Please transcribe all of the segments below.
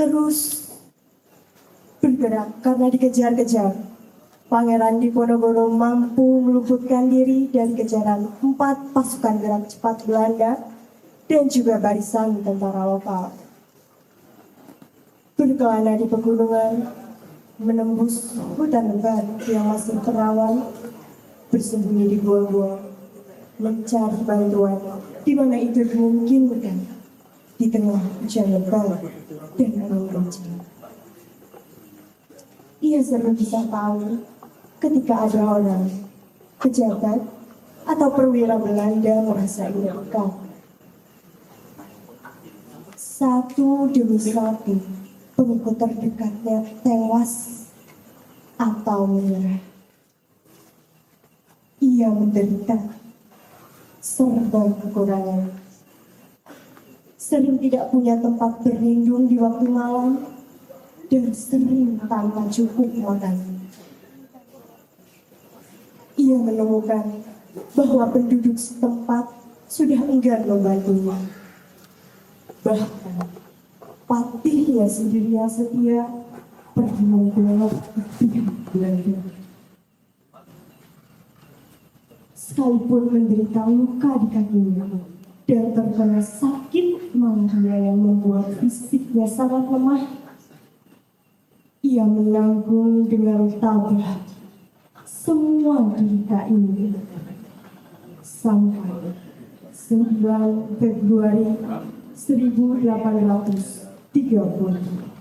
terus bergerak karena dikejar-kejar. Pangeran Diponegoro mampu meluputkan diri dari kejaran 4 pasukan gerak cepat Belanda dan juga barisan tentara lokal. Berkelana di pegunungan, menembus hutan lebat yang masih terawan, bersembunyi di gua-gua, mencari bantuan di mana itu dimungkinkan di tengah hujan lebat dan angin kencang. Ia sering bisa tahu ketika ada orang, pejabat, atau perwira Belanda merasa ia dekat. Satu demi satu, pengikut terdekatnya tewas atau menyerah. Ia menderita serba kekurangan. Sering tidak punya tempat berlindung di waktu malam dan sering tanpa cukup makan. Ia menemukan bahwa penduduk setempat sudah enggan membantunya. Bahkan patihnya sendiri yang setia pergi membelot ke pihak Belanda. Sekalipun menderita luka di kakinya dan terkena sakit malaria yang membuat fisiknya sangat lemah, ia menanggung dengan tabah semua derita ini sampai 9 Februari 1830.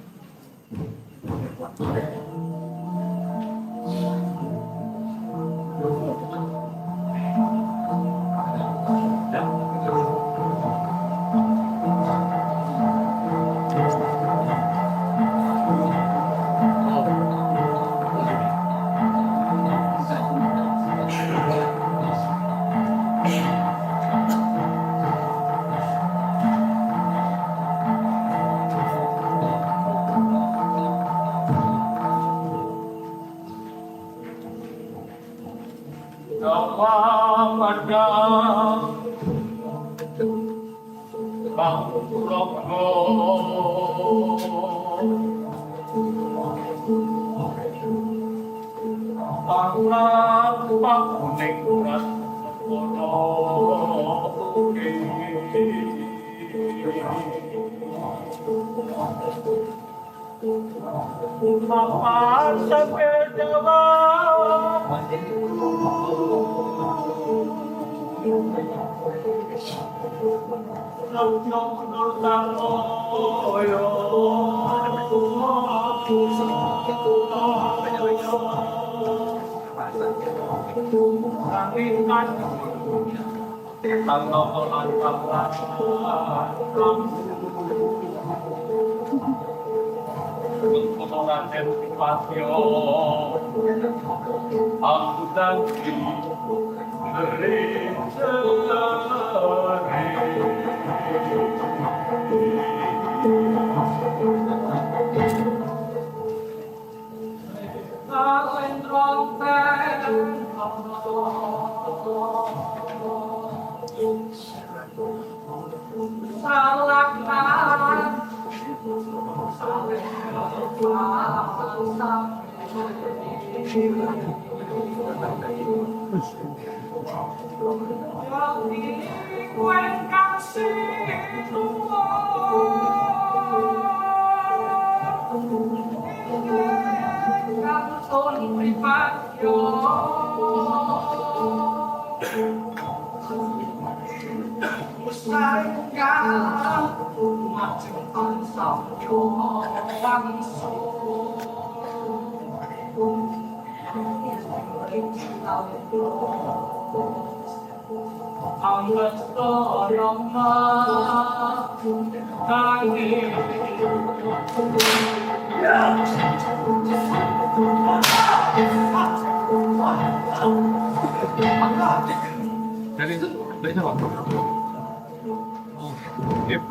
Dari siapa?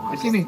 Di sini.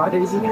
Ada di sini.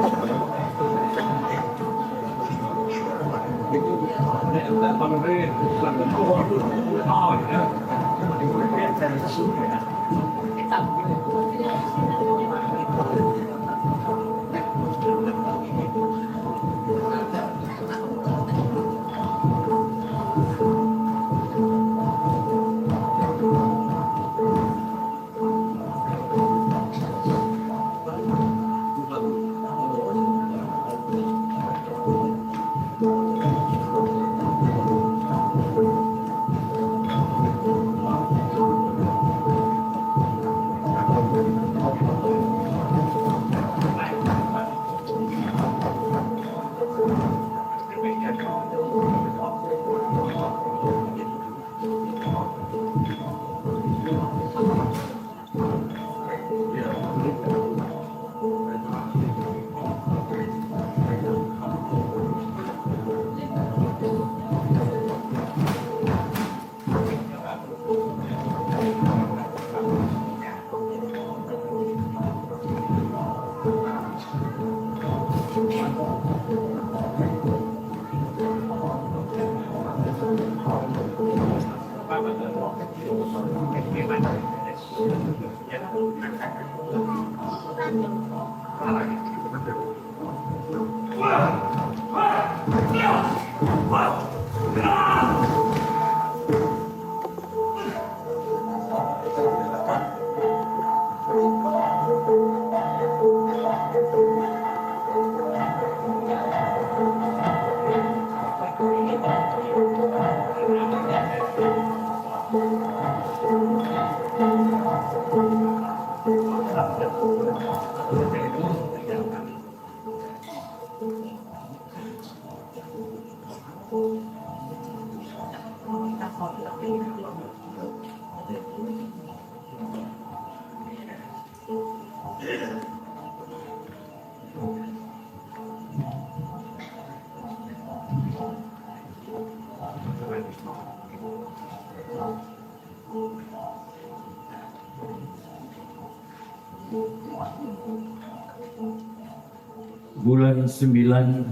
Bulan 9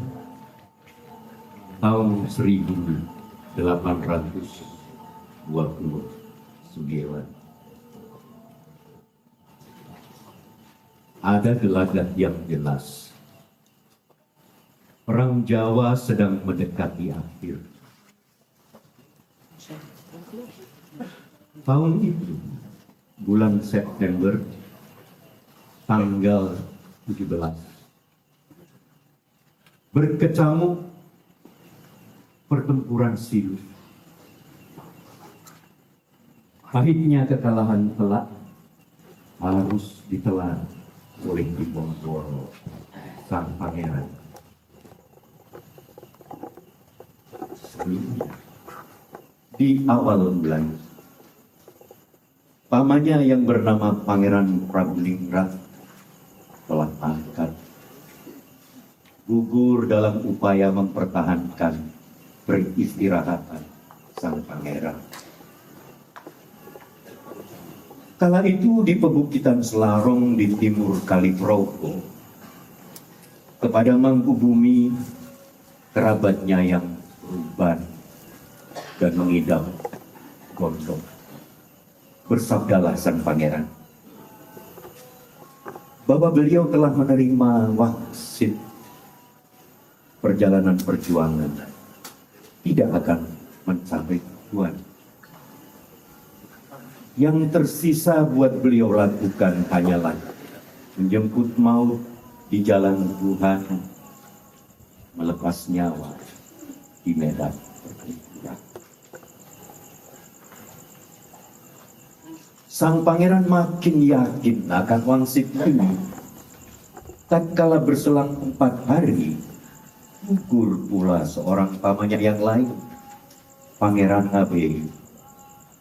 tahun 1829 ada gelagat yang jelas. Perang Jawa sedang mendekati akhir. Tahun itu, bulan September, tanggal 17, berkecamuk pertempuran silih. Pahitnya kekalahan telak harus ditelan oleh Diponegoro sang pangeran. Di awal bulan, pamannya yang bernama Pangeran Prabu telah angkat, gugur dalam upaya mempertahankan peristirahatan sang pangeran. Kala itu di pebukitan Selarong di timur Kaliprogo, kepada Mangkubumi, kerabatnya yang ruban dan mengidam gondong, bersabdalah sang pangeran bahwa beliau telah menerima wangsit perjalanan perjuangan tidak akan mencapai tujuan. Yang tersisa buat beliau lakukan hanyalah menjemput maut di jalan Tuhan, melepas nyawa di medan pertempuran. Sang pangeran makin yakin akan wangsit ini. Tatkala berselang 4 hari, gugur pula seorang pamannya yang lain, Pangeran Ngabei,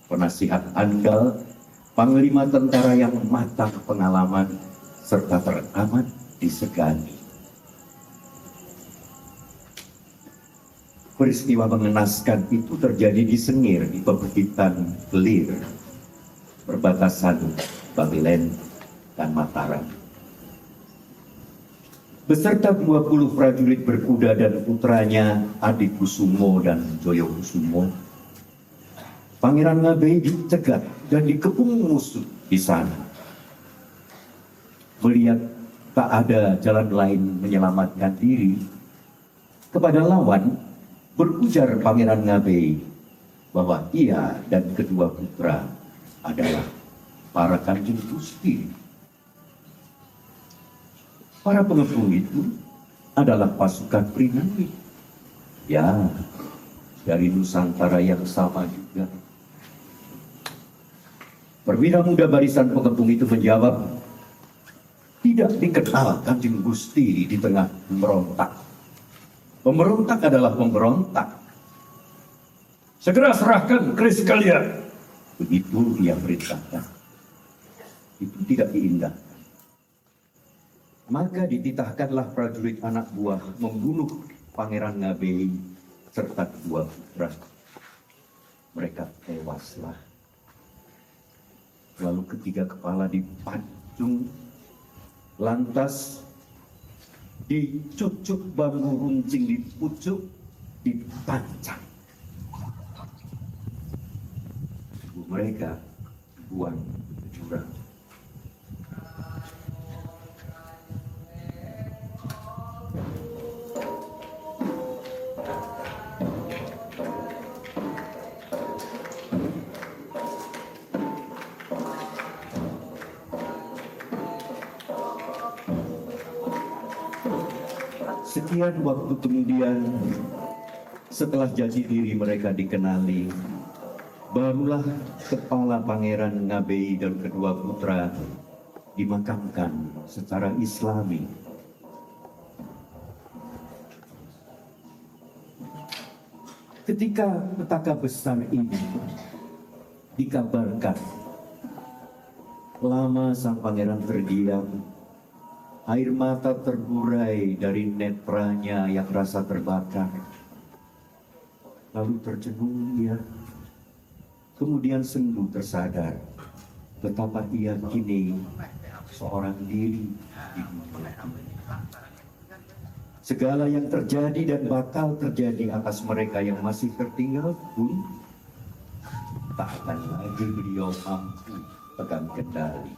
penasihat andal, panglima tentara yang matang pengalaman, serta teramat disegani. Peristiwa mengenaskan itu terjadi di Sengir, di Pebukitan Belir, perbatasan Babilen dan Mataram. Beserta 20 prajurit berkuda dan putranya Adikusumo dan Joyokusumo, Pangeran Ngabei dicegat dan dikepung musuh di sana. Melihat tak ada jalan lain menyelamatkan diri, kepada lawan berujar Pangeran Ngabei bahwa ia dan kedua putra adalah para Kanjeng Gusti. Para pengepung itu adalah pasukan Prinani. Ya, dari Nusantara yang sama juga. Perwira muda barisan pengepung itu menjawab, tidak dikenal Kanjeng Gusti di tengah pemberontak. Pemberontak adalah pemberontak. Segera serahkan keris kalian. Begitu ia perintahkan. Itu tidak diindahkan. Maka dititahkanlah prajurit anak buah membunuh Pangeran Ngabei serta kedua putra. Mereka tewaslah. Lalu ketiga kepala dipancung, lantas dicucuk bambu runcing, dipucuk, ditancap. Tubuh mereka dibuang ke jurang. Sekian waktu kemudian, setelah jati diri mereka dikenali, barulah kepala Pangeran Ngabei dan kedua putra dimakamkan secara Islami. Ketika petaka besar ini dikabarkan, lama sang pangeran terdiam. Air mata terburai dari netranya yang rasa terbakar. Lalu tercenung ia. Kemudian sendu tersadar betapa ia kini seorang diri di dunia. Segala yang terjadi dan bakal terjadi atas mereka yang masih tertinggal pun tak akan lagi beliau mampu pegang kendali.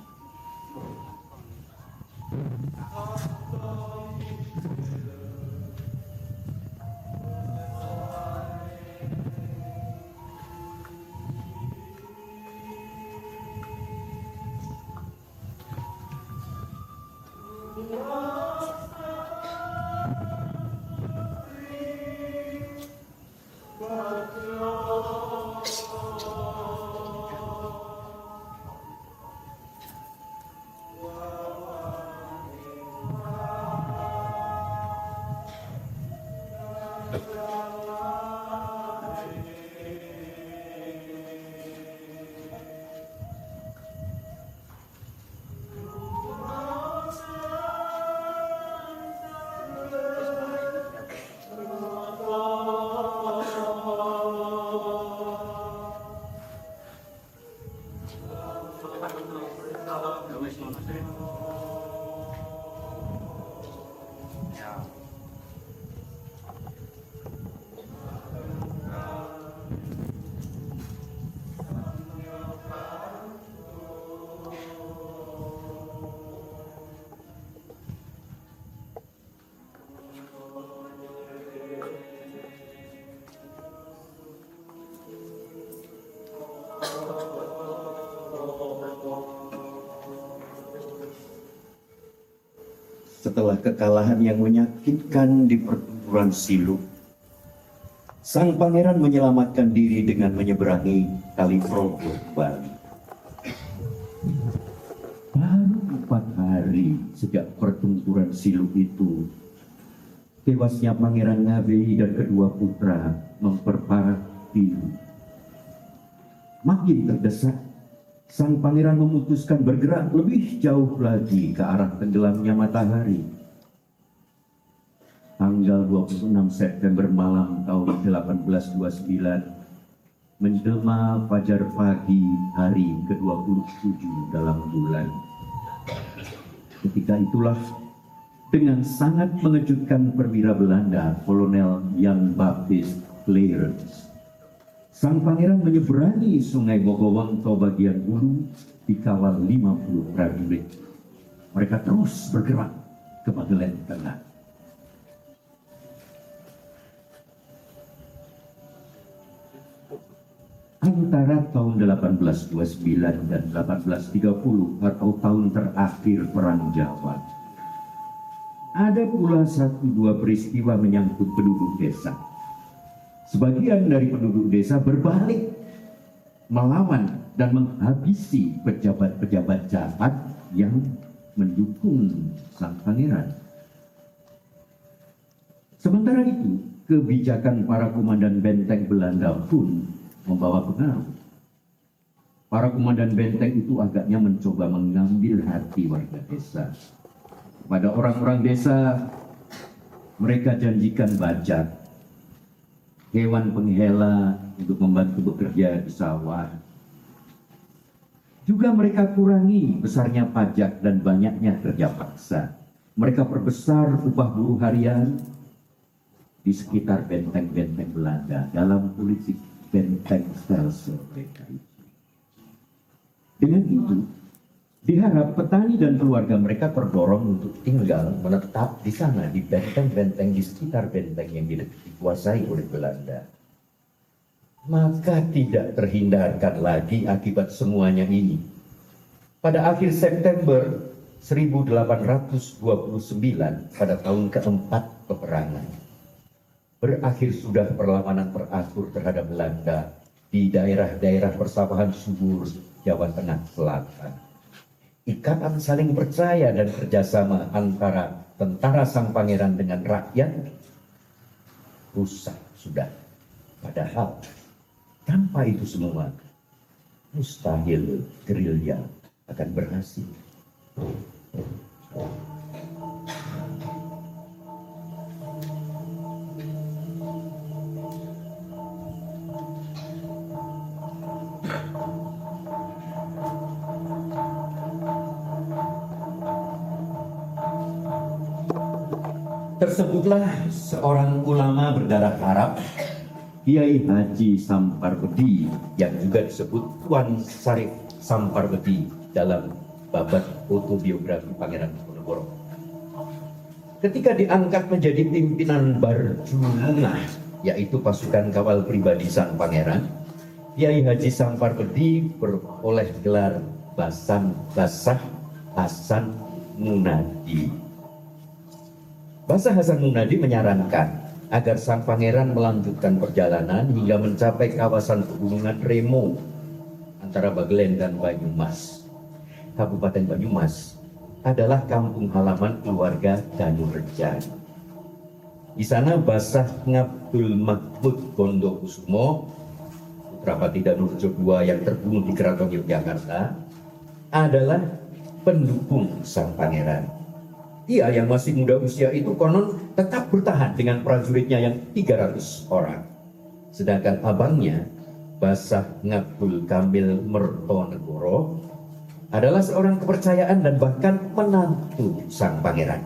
setelah kekalahan yang menyakitkan di pertempuran Siluk, sang pangeran menyelamatkan diri dengan menyeberangi Kali Progo, Bali. Baru 4 hari sejak pertempuran Siluk itu, tewasnya Pangeran Ngabei dan kedua putra memperparah pilu. Makin terdesak, sang pangeran memutuskan bergerak lebih jauh lagi ke arah tenggelamnya matahari. Tanggal 26 September malam tahun 1829 menjelma fajar pagi hari ke-27 dalam bulan. Ketika itulah, dengan sangat mengejutkan perwira Belanda, Kolonel Jan Baptist Clarence, sang pangeran menyeberangi Sungai Bogowonto bagian hulu dikawal 50 prajurit. Mereka terus bergerak ke Bagelen Tengah. Antara tahun 1829 dan 1830 atau tahun terakhir Perang Jawa, ada pula 1-2 peristiwa menyangkut penduduk desa. Sebagian dari penduduk desa berbalik melawan dan menghabisi pejabat-pejabat jahat yang mendukung sang pangeran. Sementara itu, kebijakan para komandan benteng Belanda pun membawa pengaruh. Para komandan benteng itu agaknya mencoba mengambil hati warga desa. Pada orang-orang desa, mereka janjikan bajak, hewan penghela untuk membantu bekerja di sawah. Juga mereka kurangi besarnya pajak dan banyaknya kerja paksa. Mereka perbesar upah buruh harian di sekitar benteng-benteng Belanda dalam politik benteng stelsel mereka itu. Dengan itu, diharap petani dan keluarga mereka terdorong untuk tinggal menetap di sana, di benteng-benteng di sekitar benteng yang dikuasai oleh Belanda. Maka tidak terhindarkan lagi akibat semuanya ini. Pada akhir September 1829, pada tahun keempat peperangan, berakhir sudah perlawanan teratur terhadap Belanda di daerah-daerah persawahan subur Jawa Tengah Selatan. Ikatan saling percaya dan kerjasama antara tentara sang pangeran dengan rakyat rusak sudah. Padahal tanpa itu semua, mustahil gerilya akan berhasil. Tersebutlah seorang ulama berdarah Arab, Kiai Haji Samparwedi, yang juga disebut Tuan Syarif Samparwedi dalam babat autobiografi Pangeran Diponegoro. Ketika diangkat menjadi pimpinan Barjulunga, yaitu pasukan kawal pribadi sang pangeran, Kiai Haji Samparwedi beroleh gelar Basah Hasan Munadi. Basah Hasan Munadi menyarankan agar sang pangeran melanjutkan perjalanan hingga mencapai kawasan pegunungan Remo antara Bagelen dan Banyumas. Kabupaten Banyumas adalah kampung halaman keluarga Danureja. Di sana Basah Ngabdul Mahmud Bondokusumo, putra Pati Danurejo II yang terbunuh di Keraton Yogyakarta, adalah pendukung sang pangeran. Ia yang masih muda usia itu konon tetap bertahan dengan prajuritnya yang 300 orang. Sedangkan abangnya, Basah Ngabdul Kamil Mertonegoro, adalah seorang kepercayaan dan bahkan menantu sang pangeran.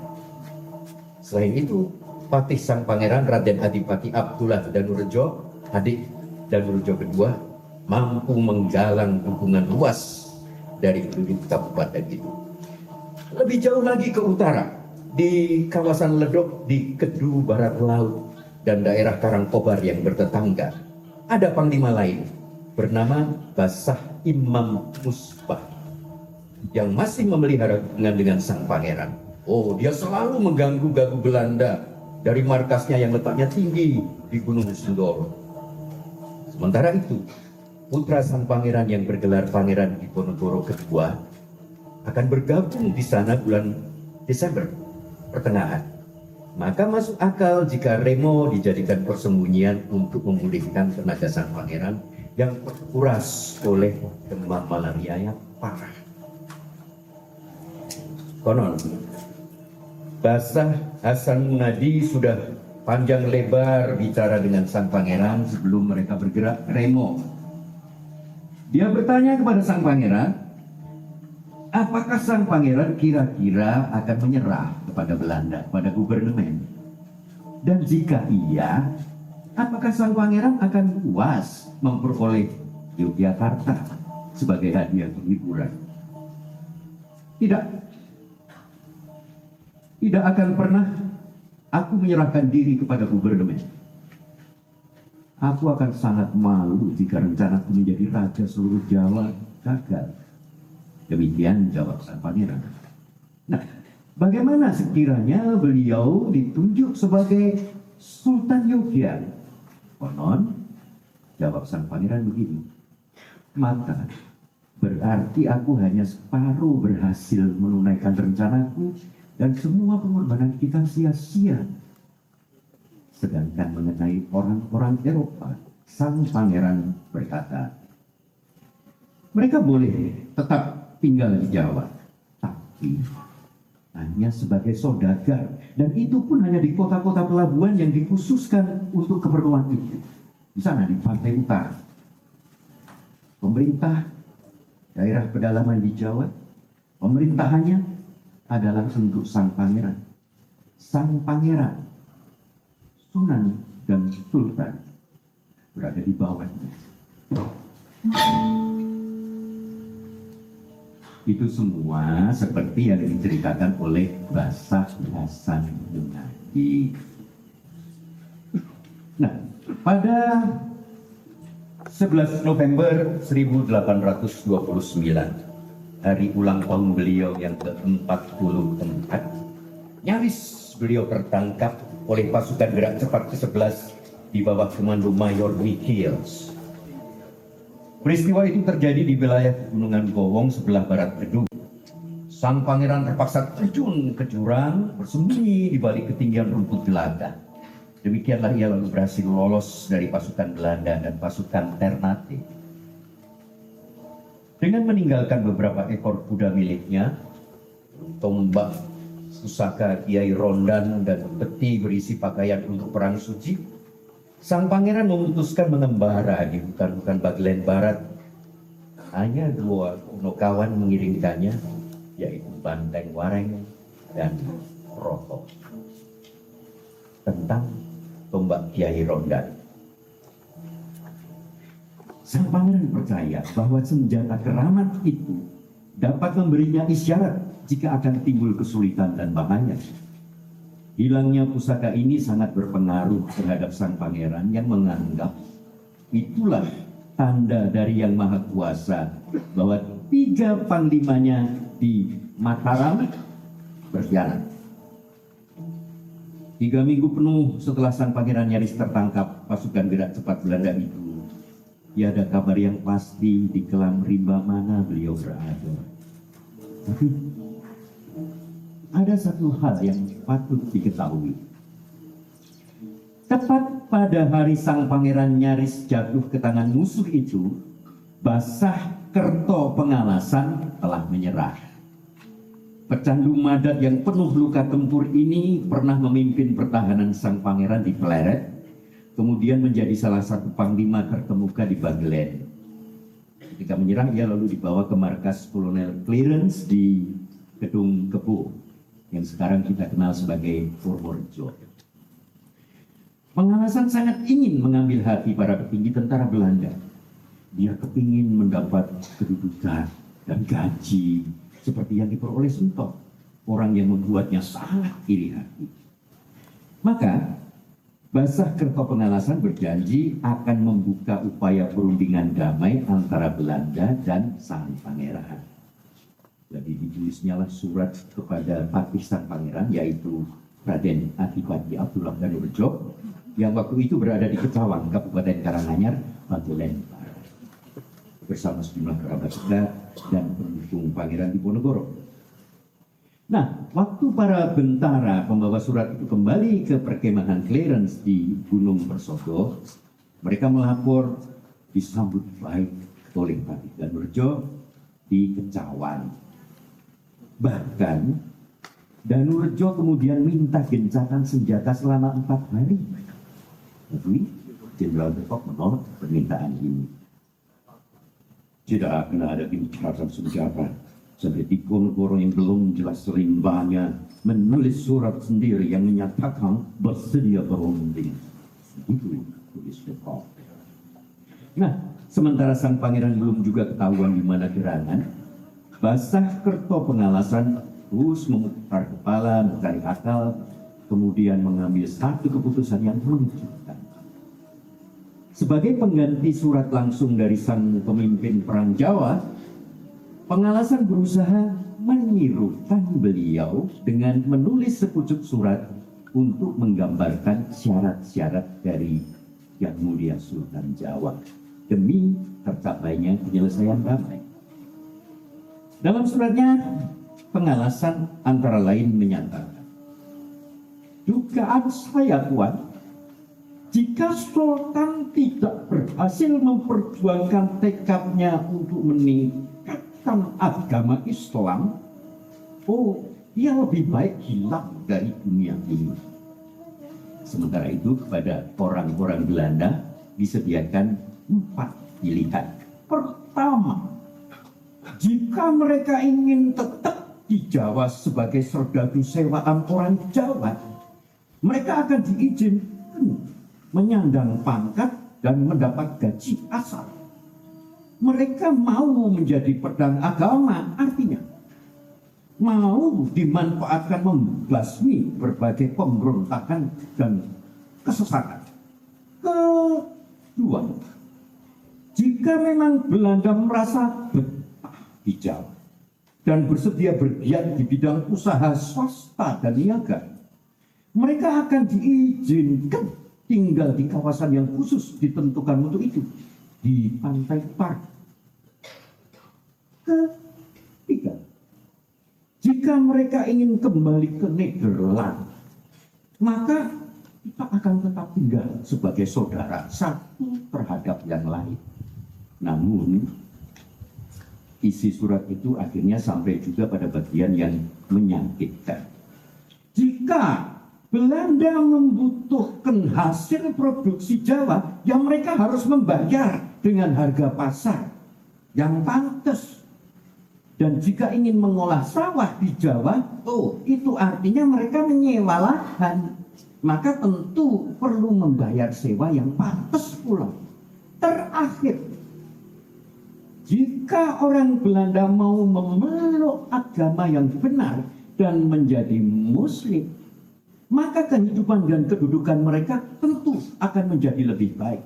Selain itu, patih sang pangeran Raden Adipati Abdullah Danurejo, adik Danurejo II, mampu menggalang dukungan luas dari penduduk kabupaten itu. Lebih jauh lagi ke utara, di kawasan Ledok di Kedu Barat Laut dan daerah Karangkobar yang bertetangga, ada panglima lain bernama Basah Imam Musbah yang masih memelihara hubungan dengan sang pangeran. Oh, dia selalu mengganggu Belanda dari markasnya yang letaknya tinggi di Gunung Sindoro. Sementara itu, putra sang pangeran yang bergelar Pangeran Diponegoro kedua akan bergabung di sana bulan Desember pertengahan. Maka masuk akal jika Remo dijadikan persembunyian untuk memulihkan tenaga sang pangeran yang terkuras oleh demam malaria yang parah. Konon, Basah Hasan Munadi sudah panjang lebar bicara dengan sang pangeran sebelum mereka bergerak ke Remo. Dia bertanya kepada sang pangeran, apakah sang pangeran kira-kira akan menyerah kepada Belanda, pada gubernemen? Dan jika iya, apakah sang pangeran akan puas memperoleh Yogyakarta sebagai hadiah liburan? Tidak akan pernah aku menyerahkan diri kepada gubernemen. Aku akan sangat malu jika rencanaku menjadi raja seluruh Jawa gagal. Demikian jawab sang pangeran. Nah, bagaimana sekiranya beliau ditunjuk sebagai Sultan Yogyakarta? Konon, jawab sang pangeran begini. Maka berarti aku hanya separuh berhasil menunaikan rencanaku dan semua pengorbanan kita sia-sia. Sedangkan mengenai orang-orang Eropa, sang pangeran berkata, mereka boleh tetap tinggal di Jawa, tapi hanya sebagai saudagar, dan itu pun hanya di kota-kota pelabuhan yang dikhususkan untuk keperluan itu. Di sana di pantai utara. Pemerintah daerah pedalaman di Jawa, pemerintahannya adalah untuk sang pangeran. Sang pangeran, Sunan dan Sultan berada di bawahnya. Itu semua seperti yang diceritakan oleh Basah Hasan Munadi. Nah, pada 11 November 1829, hari ulang tahun beliau yang ke-44, nyaris beliau tertangkap oleh pasukan gerak cepat ke-11 di bawah komando Mayor Michiels. Peristiwa itu terjadi di wilayah Pegunungan Gowong sebelah barat Kedung. Sang pangeran terpaksa terjun ke jurang, bersembunyi di balik ketinggian rumput gelaga. Demikianlah ia lalu berhasil lolos dari pasukan Belanda dan pasukan Ternate. Dengan meninggalkan beberapa ekor kuda miliknya, tombak, pusaka Kiai Rondan, dan peti berisi pakaian untuk perang suci, sang pangeran memutuskan mengembara di hutan-hutan Bagelen Barat. Hanya dua kawan mengiringkannya, yaitu Banteng Wareng dan Roto. Tentang tombak Kiai Rondan, sang pangeran percaya bahwa senjata keramat itu dapat memberinya isyarat jika akan timbul kesulitan dan bahaya. Hilangnya pusaka ini sangat berpengaruh terhadap sang pangeran yang menganggap itulah tanda dari Yang Maha Kuasa bahwa 3 panglimanya di Mataram berkhianat. 3 minggu penuh setelah sang pangeran nyaris tertangkap pasukan gerak cepat Belanda itu, tiada kabar yang pasti di kelam rimba mana beliau berada. Tapi ada satu hal yang patut diketahui. Tepat pada hari sang pangeran nyaris jatuh ke tangan musuh itu, Basah Kerto Pengalasan telah menyerah. Pecandu Madat yang penuh luka tempur ini pernah memimpin pertahanan sang pangeran di Pleret, kemudian menjadi salah satu panglima terkemuka di Bagelen. Ketika menyerang, ia lalu dibawa ke markas Kolonel Clarence di Gedung Kebo, yang sekarang kita kenal sebagai Purworejo. Pengalasan sangat ingin mengambil hati para petinggi tentara Belanda. Dia kepingin mendapat kedudukan dan gaji seperti yang diperoleh Suntok, orang yang membuatnya sangat iri hati. Maka Basah Kerto Pengalasan berjanji akan membuka upaya perundingan damai antara Belanda dan sang pangeran. Jadi ditulisnya lah surat kepada patih sang pangeran, yaitu Raden Adipati Abdullah Danurejo, yang waktu itu berada di Ketawang, Kabupaten Karanganyar, Bantulen, bersama sejumlah kerabat dekat dan pendukung Pangeran Diponegoro. Nah, waktu para bentara pembawa surat itu kembali ke perkemahan Clarence di Gunung Persogo, mereka melapor disambut baik oleh Patih Danurejo di Kecawan. Bahkan Danurejo kemudian minta gencatan senjata selama 4 hari. Tapi Jenderal Depok menolak permintaan ini. Tidak akan ada gencatan senjata sampai Diponegoro yang belum jelas rimbanya menulis surat sendiri yang menyatakan bersedia berunding. Itu tulis Depok. Nah, sementara sang pangeran belum juga ketahuan di mana gerangan, Basah Kerto Pengalasan terus memutar kepala, mencari akal, kemudian mengambil satu keputusan yang mengejutkan. Sebagai pengganti surat langsung dari sang pemimpin perang Jawa, Pengalasan berusaha menirukan beliau dengan menulis sepucuk surat untuk menggambarkan syarat-syarat dari Yang Mulia Sultan Jawa demi tercapainya penyelesaian damai. Dalam suratnya, Pengalasan antara lain menyatakan, dugaan saya kuat, jika Sultan tidak berhasil memperjuangkan tekadnya untuk meningkatkan agama Islam, ia lebih baik hilang dari dunia ini. Sementara itu kepada orang-orang Belanda disediakan 4 pilihan. Pertama, jika mereka ingin tetap di Jawa sebagai serdadu sewaan orang Jawa, mereka akan diizinkan menyandang pangkat dan mendapat gaji asal. Mereka mau menjadi pedang agama, artinya mau dimanfaatkan membasmi berbagai pemberontakan dan kesesatan. Kedua, jika memang Belanda merasa di Jawa dan bersedia bergiat di bidang usaha swasta dan niaga, mereka akan diizinkan tinggal di kawasan yang khusus ditentukan untuk itu, di Pantai Park. Ketiga, jika mereka ingin kembali ke Nederland, maka kita akan tetap tinggal sebagai saudara satu terhadap yang lain. Namun isi surat itu akhirnya sampai juga pada bagian yang menyakitkan. Jika Belanda membutuhkan hasil produksi Jawa, yang mereka harus membayar dengan harga pasar yang pantas. Dan jika ingin mengolah sawah di Jawa, itu artinya mereka menyewa lahan. Maka tentu perlu membayar sewa yang pantas pula. Terakhir, jika orang Belanda mau memeluk agama yang benar dan menjadi Muslim, maka kehidupan dan kedudukan mereka tentu akan menjadi lebih baik.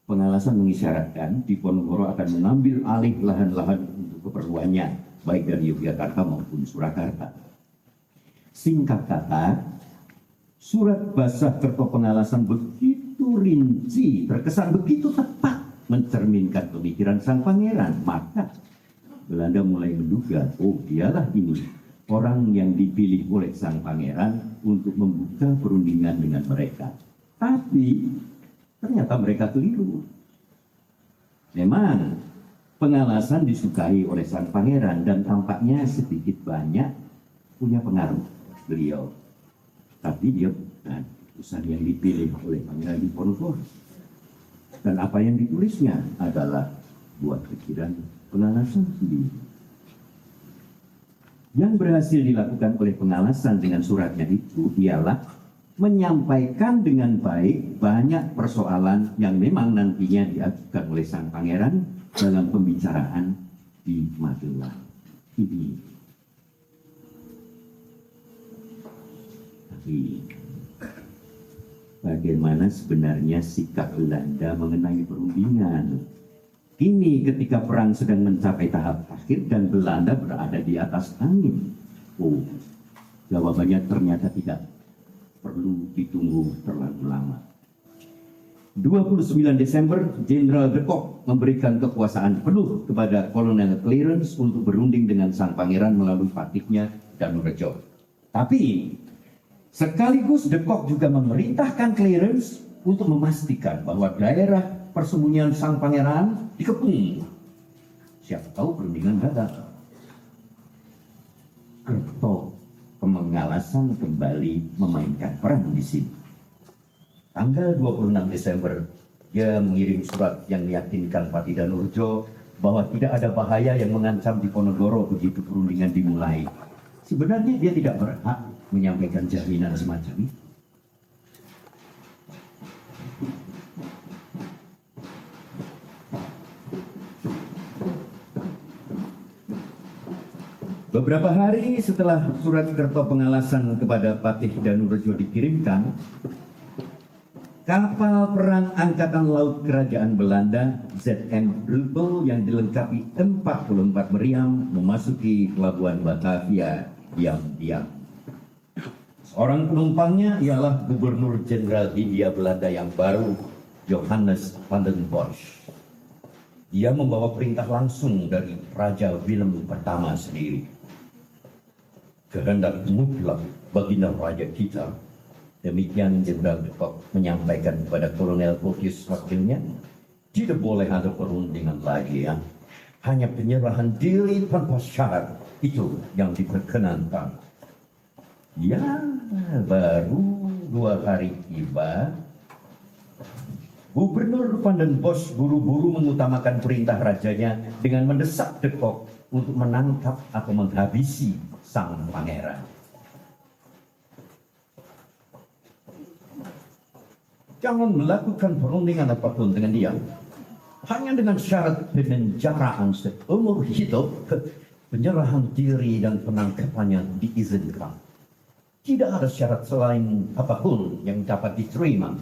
Pengalasan mengisyaratkan Diponegoro akan mengambil alih lahan-lahan untuk keperluannya, baik dari Yogyakarta maupun Surakarta. Singkat kata, surat Basah Kerto Pengalasan begitu rinci, terkesan begitu tepat mencerminkan pemikiran sang pangeran. Maka Belanda mulai menduga, dialah ini orang yang dipilih oleh sang pangeran untuk membuka perundingan dengan mereka. Tapi ternyata mereka keliru. Memang Pengalasan disukai oleh sang pangeran dan tampaknya sedikit banyak punya pengaruh beliau. Tapi dia bukan utusan yang dipilih oleh Pangeran Diponegoro. Dan apa yang ditulisnya adalah buat pikiran Pengalasan sendiri. Yang berhasil dilakukan oleh Pengalasan dengan suratnya itu ialah menyampaikan dengan baik banyak persoalan yang memang nantinya diajukan oleh sang pangeran dalam pembicaraan di Magelang ini. Tapi bagaimana sebenarnya sikap Belanda mengenai perundingan? Kini ketika perang sedang mencapai tahap akhir dan Belanda berada di atas angin. Oh, jawabannya ternyata tidak perlu ditunggu terlalu lama. 29 Desember, Jenderal de Kock memberikan kekuasaan penuh kepada Kolonel Clarence untuk berunding dengan sang pangeran melalui patihnya Danurejo. Tapi sekaligus de Kock juga memerintahkan Clarence untuk memastikan bahwa daerah persembunyian sang pangeran dikepung. Siapa tahu perundingan gagal. Kerto Pemengalasan kembali memainkan peran di sini. Tanggal 26 Desember, dia mengirim surat yang meyakinkan Patih Danurejo bahwa tidak ada bahaya yang mengancam Diponegoro begitu perundingan dimulai. Sebenarnya dia tidak berhak menyampaikan jaminan semacam itu. Beberapa hari setelah surat Kerto Pengalasan kepada Patih Danurejo dikirimkan, kapal perang Angkatan Laut Kerajaan Belanda ZM Rubel yang dilengkapi 44 meriam memasuki pelabuhan Batavia diam-diam. Seorang penumpangnya ialah Gubernur Jenderal Hindia Belanda yang baru, Johannes van den Bosch. Dia membawa perintah langsung dari Raja Willem pertama sendiri. Kehendak mutlak baginda raja kita. Demikian Jenderal de Kock menyampaikan kepada Kolonel Photius wakilnya, tidak boleh ada perundingan lagi ya. Hanya penyerahan diri tanpa syarat itu yang diperkenankan. Ya, baru 2 hari tiba, Gubernur van den Bosch buru-buru mengutamakan perintah rajanya dengan mendesak de Kock untuk menangkap atau menghabisi sang pangeran. Jangan melakukan perundingan apapun dengan dia. Hanya dengan syarat penjaraan seumur hidup, penyerahan diri dan penangkapannya diizinkan. Tidak ada syarat selain apapun yang dapat diterima.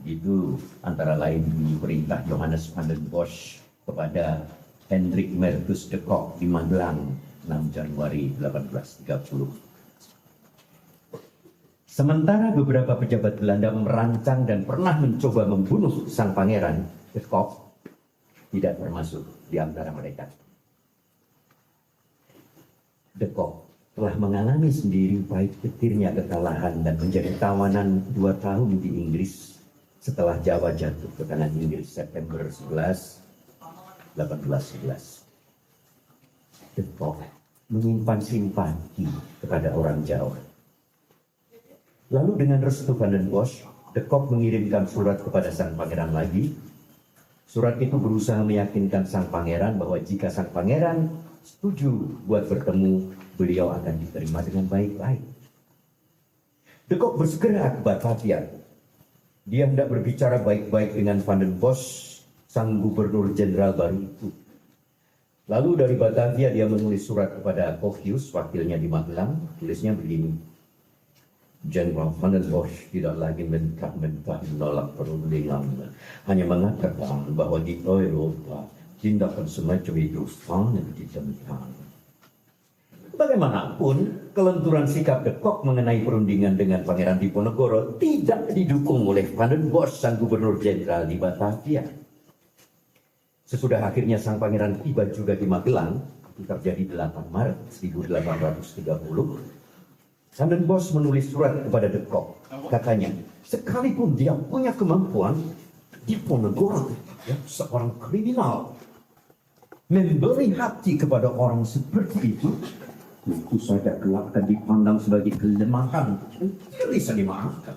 Itu antara lain perintah Johannes van den Bosch kepada Hendrik Merkus de Kock di Magelang 6 Januari 1830. Sementara beberapa pejabat Belanda merancang dan pernah mencoba membunuh sang pangeran, de Kock tidak termasuk di antara mereka. De Kock telah mengalami sendiri pahit petirnya kekalahan dan menjadi tawanan 2 tahun di Inggris setelah Jawa jatuh ke tangan Inggris September 11, 1811. De Kock menyimpan simpati kepada orang Jawa. Lalu dengan restu van den Bosch, de Kock mengirimkan surat kepada sang pangeran lagi. Surat itu berusaha meyakinkan sang pangeran bahwa jika sang pangeran setuju buat bertemu, beliau akan diterima dengan baik-baik. De Kock bersegera ke Batavia. Dia hendak berbicara baik-baik dengan van den Bosch, sang gubernur jenderal baru itu. Lalu dari Batavia dia menulis surat kepada Photius, wakilnya di Magelang. Tulisnya begini: Jenderal van den Bosch tidak lagi mentah-mentah menolak perundingan, hanya mengatakan bahwa di Eropa tindakan semacam itu sangat ditemukan. Bagaimanapun, kelenturan sikap de Kock mengenai perundingan dengan Pangeran Diponegoro tidak didukung oleh van den Bosch, sang gubernur jenderal di Batavia. Sesudah akhirnya sang pangeran tiba juga di Magelang, itu terjadi 8 Maret 1830, van den Bosch menulis surat kepada de Kock. Katanya, sekalipun dia punya kemampuan, Diponegoro, ya, seorang kriminal, memberi hati kepada orang seperti itu saja kelak akan dipandang sebagai kelemahan. Tidak bisa dimaafkan.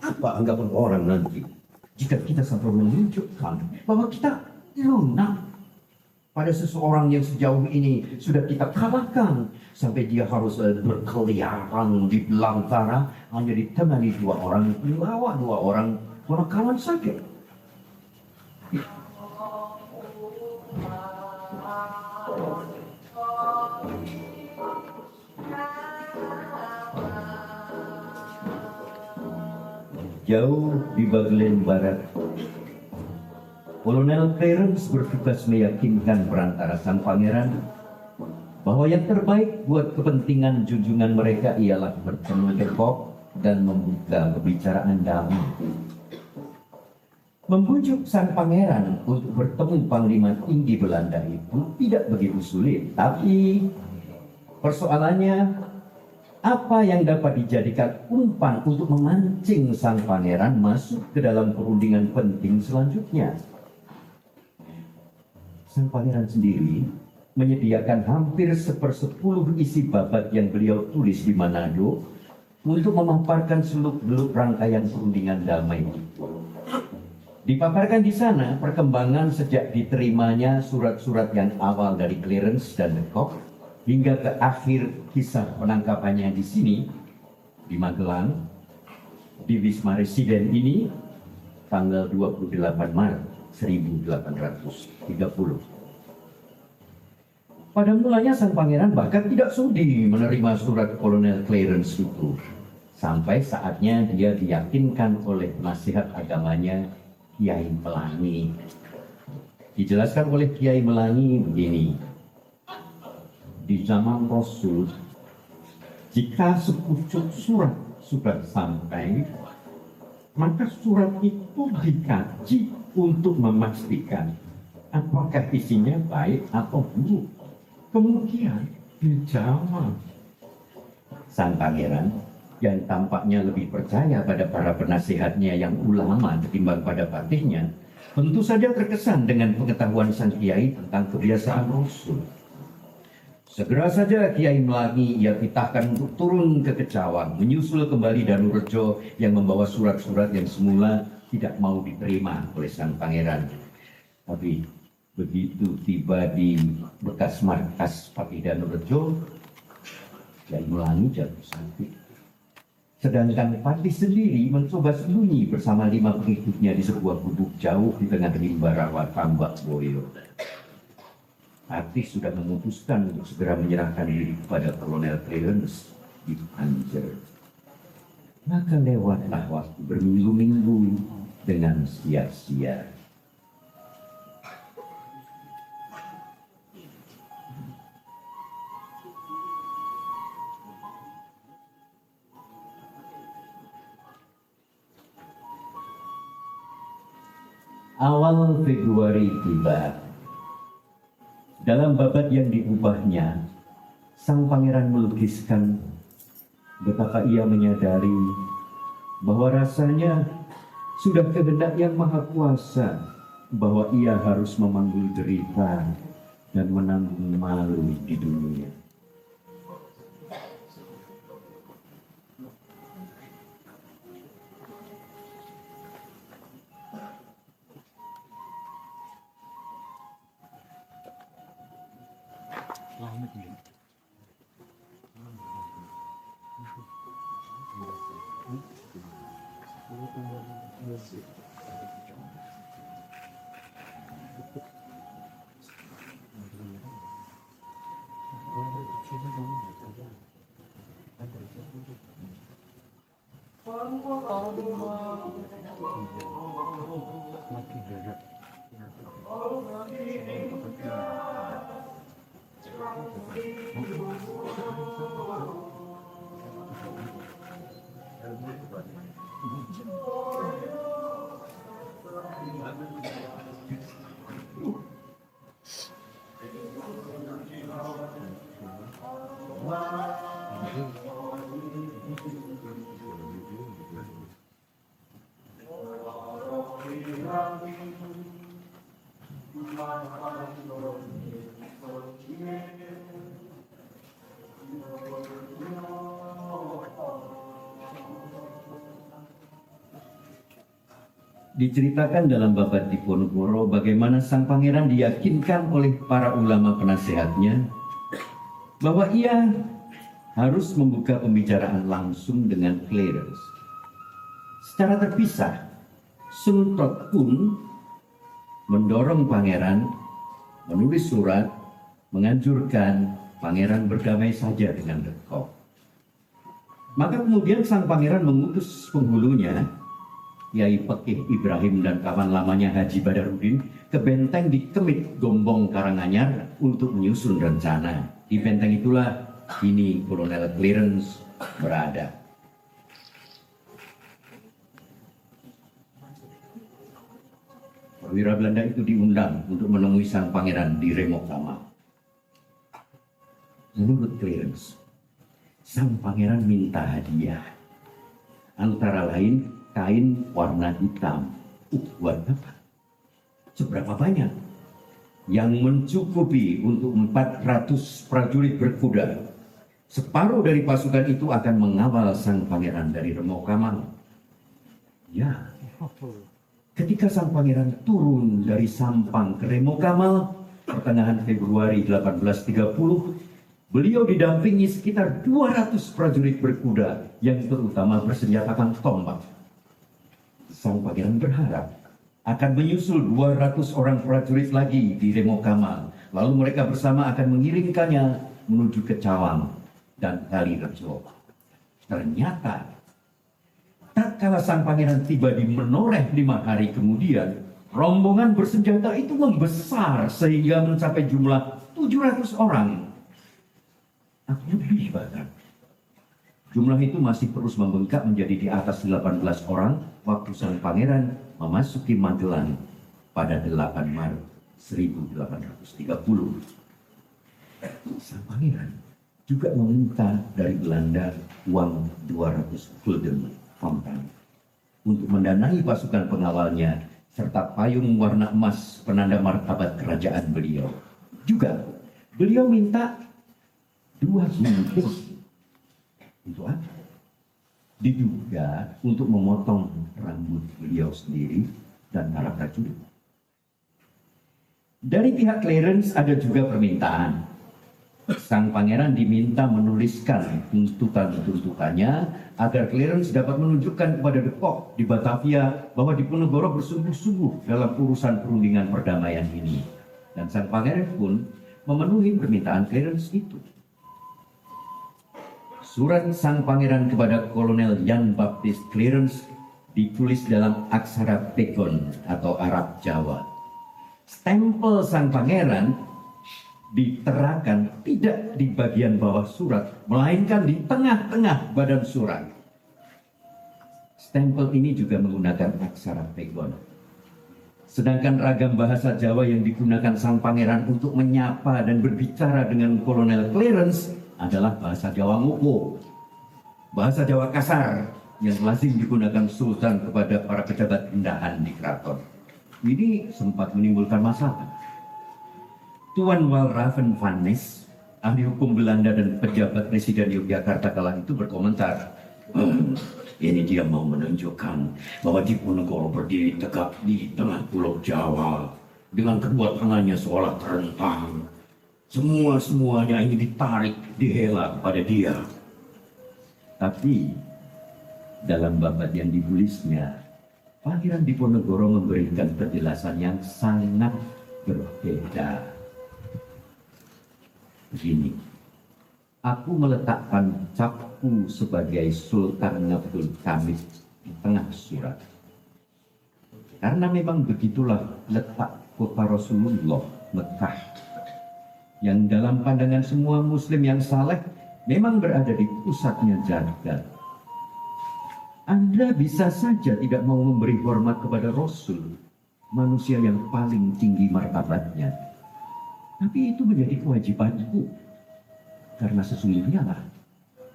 Apa anggapan orang nanti jika kita sampai menunjukkan bahwa kita lunak pada seseorang yang sejauh ini sudah kita kalahkan, sampai dia harus berkeliaran di belantara hanya ditemani 2 orang, melawan 2 orang kawan saja. Jauh di bagian barat, Kolonel Clarence bertugas meyakinkan perantara sang pangeran bahwa yang terbaik buat kepentingan junjungan mereka ialah bertemu De Kock dan membuka pembicaraan damai. Membujuk sang pangeran untuk bertemu Panglima Tinggi Belanda itu tidak begitu sulit, tapi persoalannya apa yang dapat dijadikan umpan untuk memancing sang pangeran masuk ke dalam perundingan penting selanjutnya. Sang pangeran sendiri menyediakan hampir 1/10 isi babat yang beliau tulis di Manado untuk memaparkan seluk-beluk rangkaian perundingan damai itu. Dipaparkan di sana perkembangan sejak diterimanya surat-surat yang awal dari Clarence dan De Kock hingga ke akhir kisah penangkapannya di sini, di Magelang, di Wisma Residen ini, tanggal 28 Maret 1830. Pada mulanya sang pangeran bahkan tidak sudi menerima surat Kolonel Clarence itu, sampai saatnya dia diyakinkan oleh nasihat agamanya Kiai Melangi. Dijelaskan oleh Kiai Melangi begini: di zaman Rasul, jika sepucuk surat sudah sampai, maka surat itu dikaji untuk memastikan apakah isinya baik atau buruk. Kemudian dijawab. Sang pangeran yang tampaknya lebih percaya pada para penasihatnya yang ulama ketimbang pada patihnya, tentu saja terkesan dengan pengetahuan sang kiai tentang kebiasaan Rasul. Segera saja Kiai Melangi ia titahkan untuk turun ke Kecawang, menyusul kembali Danurejo yang membawa surat-surat yang semula tidak mau diterima oleh sang pangeran. Tapi begitu tiba di bekas markas Patih Danurejo, Kiai Melangi jatuh sakit. Sedangkan Patih sendiri mencoba sembunyi bersama 5 pengikutnya di sebuah gubuk jauh di tengah rimba rawa Tambak Boyo. Patih sudah memutuskan untuk segera menyerahkan diri kepada Kolonel Clarence di Anjer. Maka lewatlah waktu berminggu-minggu dengan sia-sia. Awal Februari tiba. Dalam babat yang diubahnya, sang pangeran melukiskan betapa ia menyadari bahwa rasanya sudah kehendak yang maha kuasa bahwa ia harus memanggul derita dan menanggung malu di dunia. Diceritakan dalam babat Diponegoro bagaimana sang pangeran diyakinkan oleh para ulama penasehatnya bahwa ia harus membuka pembicaraan langsung dengan Clarence. Secara terpisah, Sun Trot pun mendorong pangeran menulis surat menganjurkan pangeran berdamai saja dengan De Kock. Maka kemudian sang pangeran mengutus penghulunya Kiai Pekih Ibrahim dan kawan lamanya Haji Badarudin ke benteng di Kemit Gombong Karanganyar untuk menyusun rencana. Di benteng itulah kini Kolonel Clarence berada. Perwira Belanda itu diundang untuk menemui sang pangeran di Remokama. Menurut Clarence, sang pangeran minta hadiah, antara lain kain warna hitam. Buat apa? Seberapa banyak? Yang mencukupi untuk 400 prajurit berkuda. Separuh dari pasukan itu akan mengawal sang pangeran dari Remokama. Ya, ketika sang pangeran turun dari Sampang ke Remokama pertengahan Februari 1830, beliau didampingi sekitar 200 prajurit berkuda yang terutama bersenjatakan tombak. Sang pangeran berharap akan menyusul 200 orang prajurit lagi di Remokama. Lalu mereka bersama akan mengiringkannya menuju ke Cawang dan Kalirejo. Ternyata tak kala sang pangeran tiba di Menoreh 5 hari kemudian, rombongan bersenjata itu membesar sehingga mencapai jumlah 700 orang. Lebih bahkan. Jumlah itu masih terus membengkak menjadi di atas 18 orang waktu sang pangeran memasuki Magelang pada 8 Maret 1830. Sang pangeran juga meminta dari Belanda uang 200 gulden fontan untuk mendanai pasukan pengawalnya serta payung warna emas penanda martabat kerajaan beliau. Juga beliau minta 2 gunting. Untuk apa? Diduga untuk memotong rambut beliau sendiri dan para prajurit. Dari pihak Clarence ada juga permintaan. Sang pangeran diminta menuliskan tuntutan-tuntutannya agar Clarence dapat menunjukkan kepada De Kock di Batavia bahwa Diponegoro bersungguh-sungguh dalam urusan perundingan perdamaian ini. Dan sang pangeran pun memenuhi permintaan Clarence itu. Surat sang pangeran kepada Kolonel Jan Baptist Clarence ditulis dalam aksara Pegon atau Arab Jawa. Stempel sang pangeran diterakan tidak di bagian bawah surat, melainkan di tengah-tengah badan surat. Stempel ini juga menggunakan aksara Pegon. Sedangkan ragam bahasa Jawa yang digunakan sang pangeran untuk menyapa dan berbicara dengan Kolonel Clarence adalah bahasa Jawa Ngoko, bahasa Jawa kasar yang lazim digunakan Sultan kepada para pejabat rendahan di keraton. Ini sempat menimbulkan masalah. Tuan Walraven van Ness, ahli hukum Belanda dan pejabat Presiden Yogyakarta kala itu berkomentar, ini dia mau menunjukkan bahwa Diponegoro berdiri tegak di tengah pulau Jawa dengan kedua tangannya seolah terentang. Semuanya ini ditarik, dihela kepada dia. Tapi dalam babat yang ditulisnya, Pangeran Diponegoro memberikan penjelasan yang sangat berbeda. Begini, aku meletakkan capku sebagai Sultan Abdul Hamid di tengah surat. Karena memang begitulah letak kota Rasulullah, Mekah, yang dalam pandangan semua muslim yang saleh memang berada di pusatnya jagat. Anda bisa saja tidak mau memberi hormat kepada Rasul, manusia yang paling tinggi martabatnya. Tapi itu menjadi kewajibanku, karena sesungguhnya lah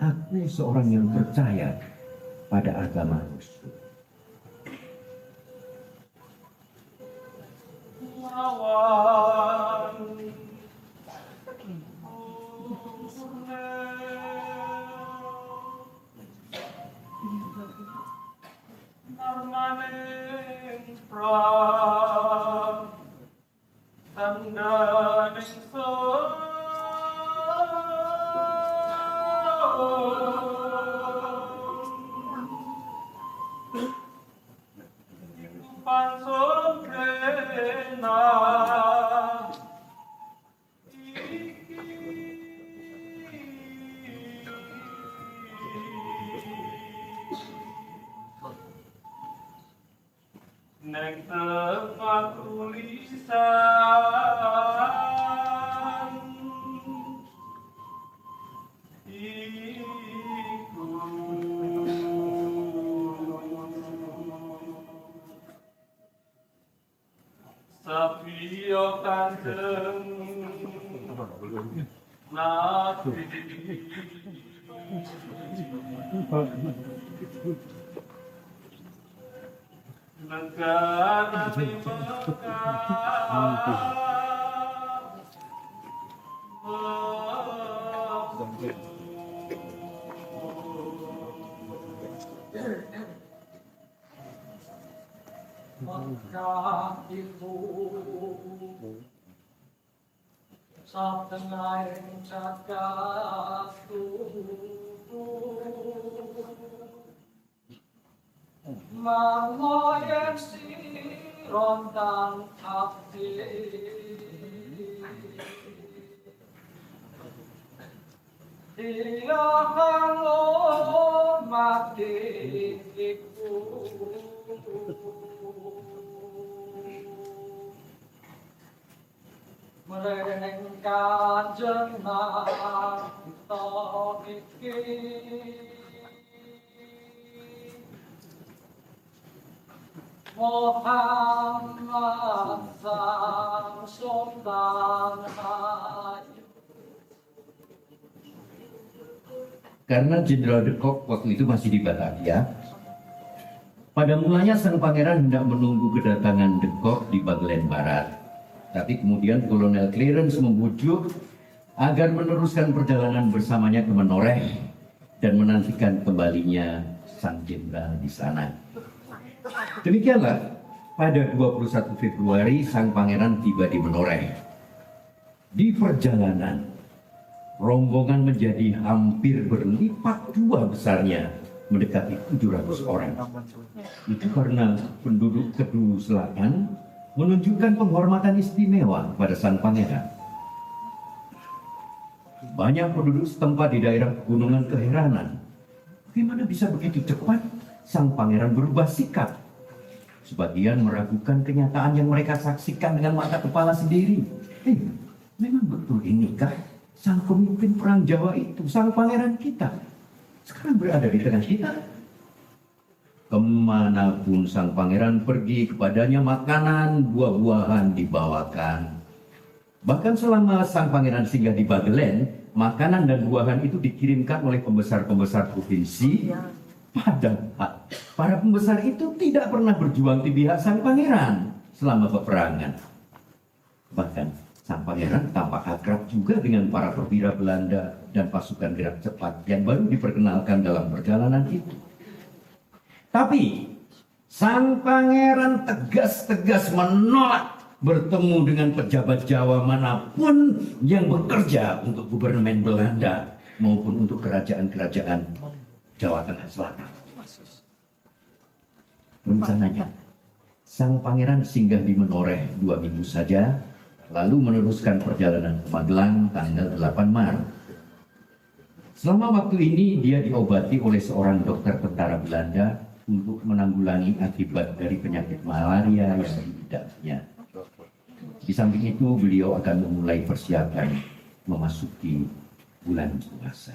aku seorang yang percaya pada agama Rasul. Neng tempat tulisan iku Sapio kanjeng Nabi negara di Mekah itu satengah cacat Mangoyen siron dan abdi Dia kalau mati iku Mereng kanjeng nata iki Muhammad sang sultan ayu Karena Jenderal de Kock waktu itu masih di Batavia, pada mulanya sang pangeran hendak menunggu kedatangan de Kock di Bagelen Barat. Tapi kemudian Kolonel Clarence membujuk agar meneruskan perjalanan bersamanya ke Menoreh dan menantikan kembalinya sang jenderal di sana. Demikianlah, pada 21 Februari sang pangeran tiba di Menoreh. Di perjalanan, rombongan menjadi hampir berlipat dua besarnya, mendekati 700 orang. Itu karena penduduk Kedu Selatan menunjukkan penghormatan istimewa pada sang pangeran. Banyak penduduk setempat di daerah pegunungan keheranan, bagaimana bisa begitu cepat sang pangeran berubah sikap. Sebagian meragukan kenyataan yang mereka saksikan dengan mata kepala sendiri. Memang betul inikah sang pemimpin perang Jawa itu, sang pangeran kita, sekarang berada di tengah kita? Kemanapun sang pangeran pergi, kepadanya makanan, buah-buahan dibawakan. Bahkan selama sang pangeran singgah di Bagelen, makanan dan buahan itu dikirimkan oleh pembesar-pembesar provinsi. Padahal para pembesar itu tidak pernah berjuang di pihak sang pangeran selama peperangan. Bahkan sang pangeran tampak akrab juga dengan para perwira Belanda dan pasukan gerak cepat yang baru diperkenalkan dalam perjalanan itu. Tapi sang pangeran tegas-tegas menolak bertemu dengan pejabat Jawa manapun yang bekerja untuk gubernmen Belanda maupun untuk kerajaan-kerajaan Jawa Tengah Selatan. Rencananya, sang pangeran singgah di Menoreh 2 minggu saja, lalu meneruskan perjalanan ke Magelang tanggal 8 Maret. Selama waktu ini dia diobati oleh seorang dokter tentara Belanda untuk menanggulangi akibat dari penyakit malaria yang diidapnya. Di samping itu beliau akan memulai persiapan memasuki bulan puasa.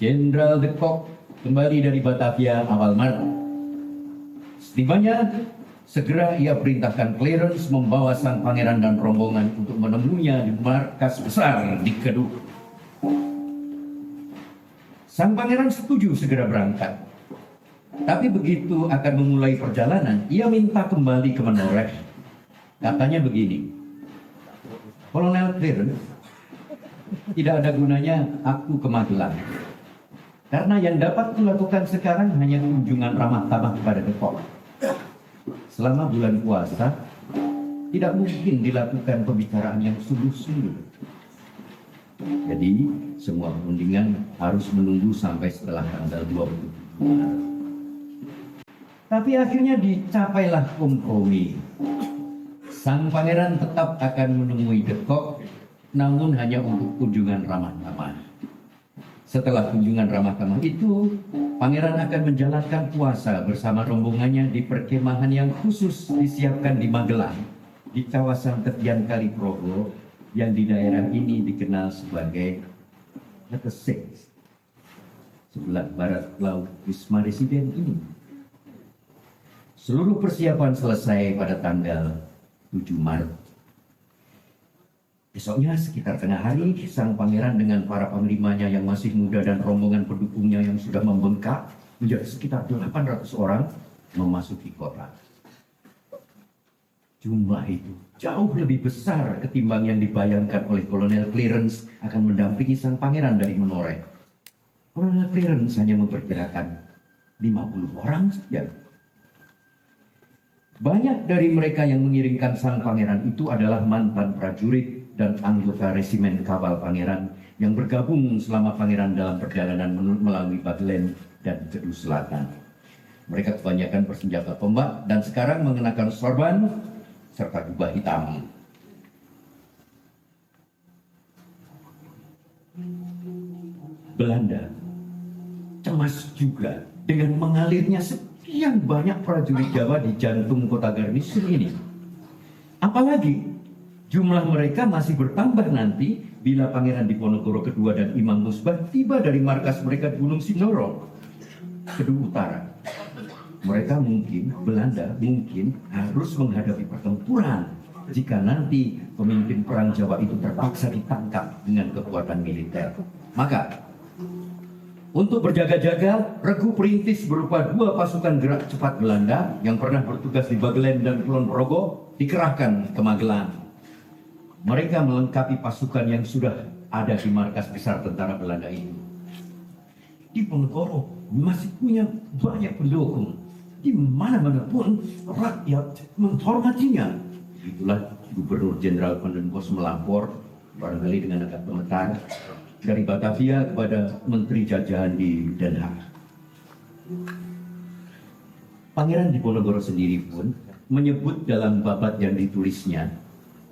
Jenderal de Kock kembali dari Batavia awal Maret. Setibanya, segera ia perintahkan Clarence membawa sang pangeran dan rombongan untuk menemuinya di markas besar di Kedu. Sang pangeran setuju segera berangkat. Tapi begitu akan memulai perjalanan, ia minta kembali ke Menoreh. Katanya begini, Kolonel Clarence, tidak ada gunanya aku ke Magelang. Karena yang dapat dilakukan sekarang hanya kunjungan ramah tamah kepada de Kock. Selama bulan puasa, tidak mungkin dilakukan pembicaraan yang sungguh-sungguh. Jadi, semua perundingan harus menunggu sampai setelah tanggal 27 Maret. Tapi akhirnya dicapailah kompromi. Sang pangeran tetap akan menemui de Kock namun hanya untuk kunjungan ramah tamah. Setelah kunjungan ramah tamah itu, pangeran akan menjalankan puasa bersama rombongannya di perkemahan yang khusus disiapkan di Magelang, di kawasan tepian Kali Progo yang di daerah ini dikenal sebagai Letesik, sebelah barat laut Wisma Residen ini. Seluruh persiapan selesai pada tanggal 7 Maret. Besoknya sekitar tengah hari, sang pangeran dengan para panglimanya yang masih muda dan rombongan pendukungnya yang sudah membengkak menjadi sekitar 800 orang memasuki kota. Jumlah itu jauh lebih besar ketimbang yang dibayangkan oleh Kolonel Clarence akan mendampingi sang pangeran dari Menoreh. Kolonel Clarence hanya memperkirakan 50 orang saja. Banyak dari mereka yang mengiringkan sang pangeran itu adalah mantan prajurit dan anggota resimen kawal pangeran yang bergabung selama pangeran dalam perjalanan melalui Bagelen dan Kedu Selatan. Mereka kebanyakan bersenjata tombak dan sekarang mengenakan sorban serta jubah hitam. Belanda cemas juga dengan mengalirnya sekian banyak prajurit Jawa di jantung kota garnison ini. Apalagi jumlah mereka masih bertambah nanti bila Pangeran Diponegoro II dan Imam Musbah tiba dari markas mereka di Gunung Sindoro, Kedu Utara. Mereka Belanda mungkin harus menghadapi pertempuran jika nanti pemimpin perang Jawa itu terpaksa ditangkap dengan kekuatan militer. Maka, untuk berjaga-jaga, regu perintis berupa 2 pasukan gerak cepat Belanda yang pernah bertugas di Bagelen dan Kulon Progo dikerahkan ke Magelang. Mereka melengkapi pasukan yang sudah ada di markas besar tentara Belanda ini. Diponegoro masih punya banyak pendukung. Di mana-mana pun rakyat menghormatinya. Itulah Gubernur Jenderal Van den Bosch melapor, barangkali dengan agak gemetar, dari Batavia kepada Menteri Jajahan di Den Haag. Pangeran Diponegoro sendiri pun menyebut dalam babat yang ditulisnya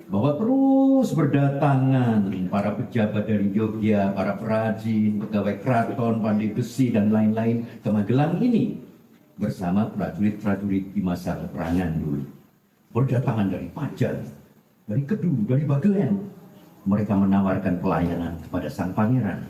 bahwa terus berdatangan para pejabat dari Yogyakarta, para perajin, pegawai keraton, pandai besi, dan lain-lain ke Magelang ini bersama prajurit-prajurit di masa peperangan dulu. Berdatangan dari Pajar, dari Kedu, dari Bagelen. Mereka menawarkan pelayanan kepada sang pangeran.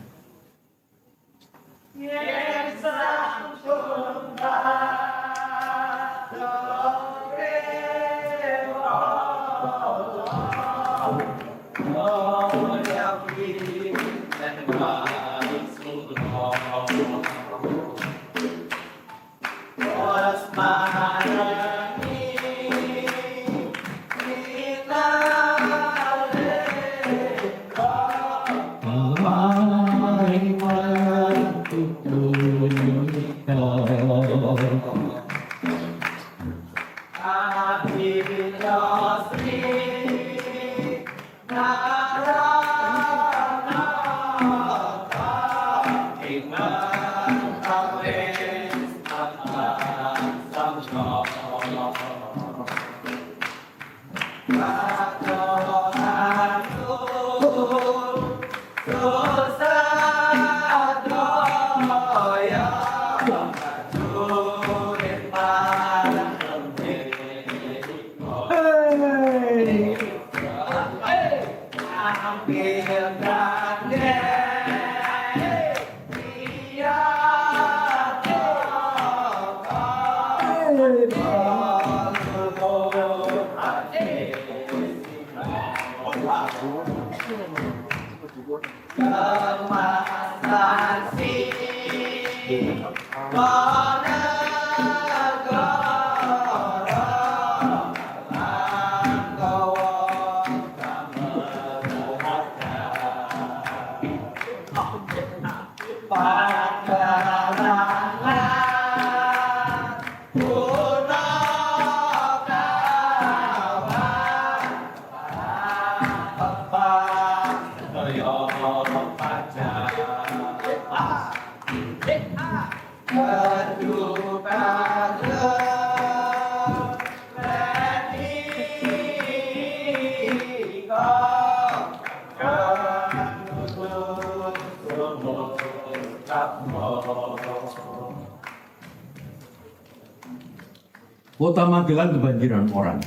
Kota Magelang kebanjiran orang.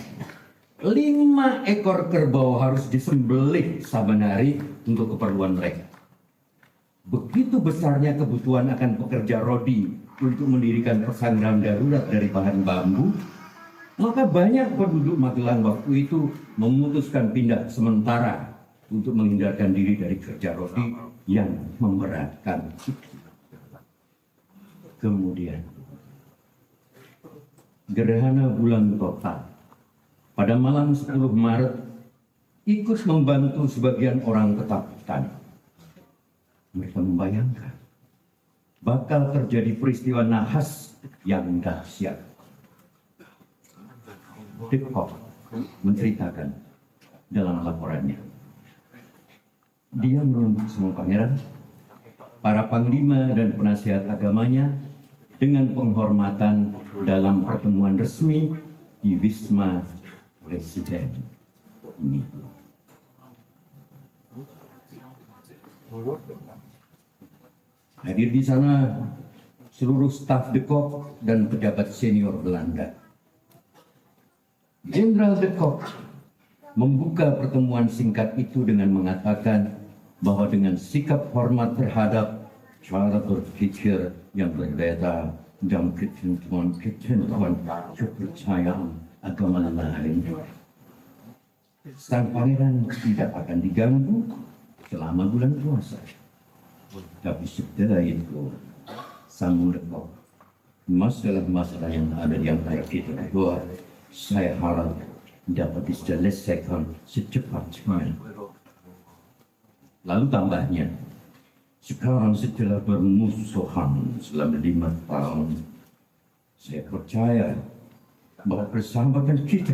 5 ekor kerbau harus disembelih saban hari untuk keperluan mereka. Begitu besarnya kebutuhan akan pekerja rodi untuk mendirikan persanggahan darurat dari bahan bambu, maka banyak penduduk Magelang waktu itu memutuskan pindah sementara untuk menghindarkan diri dari kerja rodi yang memberatkan. Kemudian, gerhana bulan total pada malam 10 Maret ikut membantu sebagian orang ketakutan. Mereka membayangkan bakal terjadi peristiwa nahas yang dahsyat. De Kock menceritakan dalam laporannya. Dia menyambut semua pangeran, para panglima dan penasihat agamanya dengan penghormatan dalam pertemuan resmi di Wisma Presiden ini. Hadir di sana seluruh staf De Kock dan pejabat senior Belanda. Jenderal De Kock membuka pertemuan singkat itu dengan mengatakan bahwa dengan sikap hormat terhadap cara berpikir yang berbeda dan ketentuan kepercayaan agama lain, sang pangeran tidak akan diganggu selama bulan puasa. Tapi setelah itu, sambung De Kock, masalah-masalah yang ada di antara kita berdua, saya harap dapat diselesaikan secepatnya. Lalu tambahnya, sekarang setelah bermusuhan selama 5 tahun, saya percaya bahwa persahabatan kita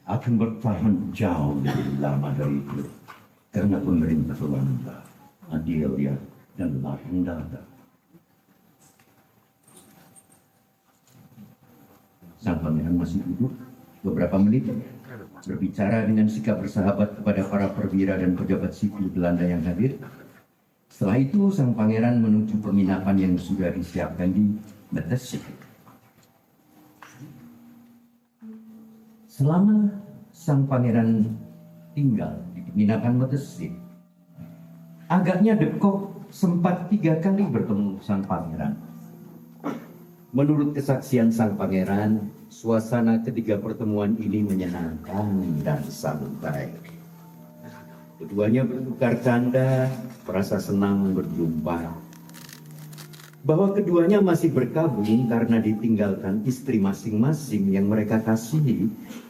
akan bertahan jauh lebih lama dari itu. Karena pemerintah Belanda adil dan lapang dada. Sang pangeran masih duduk beberapa menit berbicara dengan sikap bersahabat kepada para perwira dan pejabat sipil Belanda yang hadir. Setelah itu, sang pangeran menuju penginapan yang sudah disiapkan di Battersea. Selama sang pangeran tinggal di penginapan Battersea, agaknya De Kock sempat 3 kali bertemu sang pangeran. Menurut kesaksian sang pangeran, suasana ketiga pertemuan ini menyenangkan dan santai. Keduanya bertukar canda, merasa senang berjumpa. Bahwa keduanya masih berkabung karena ditinggalkan istri masing-masing yang mereka kasihi,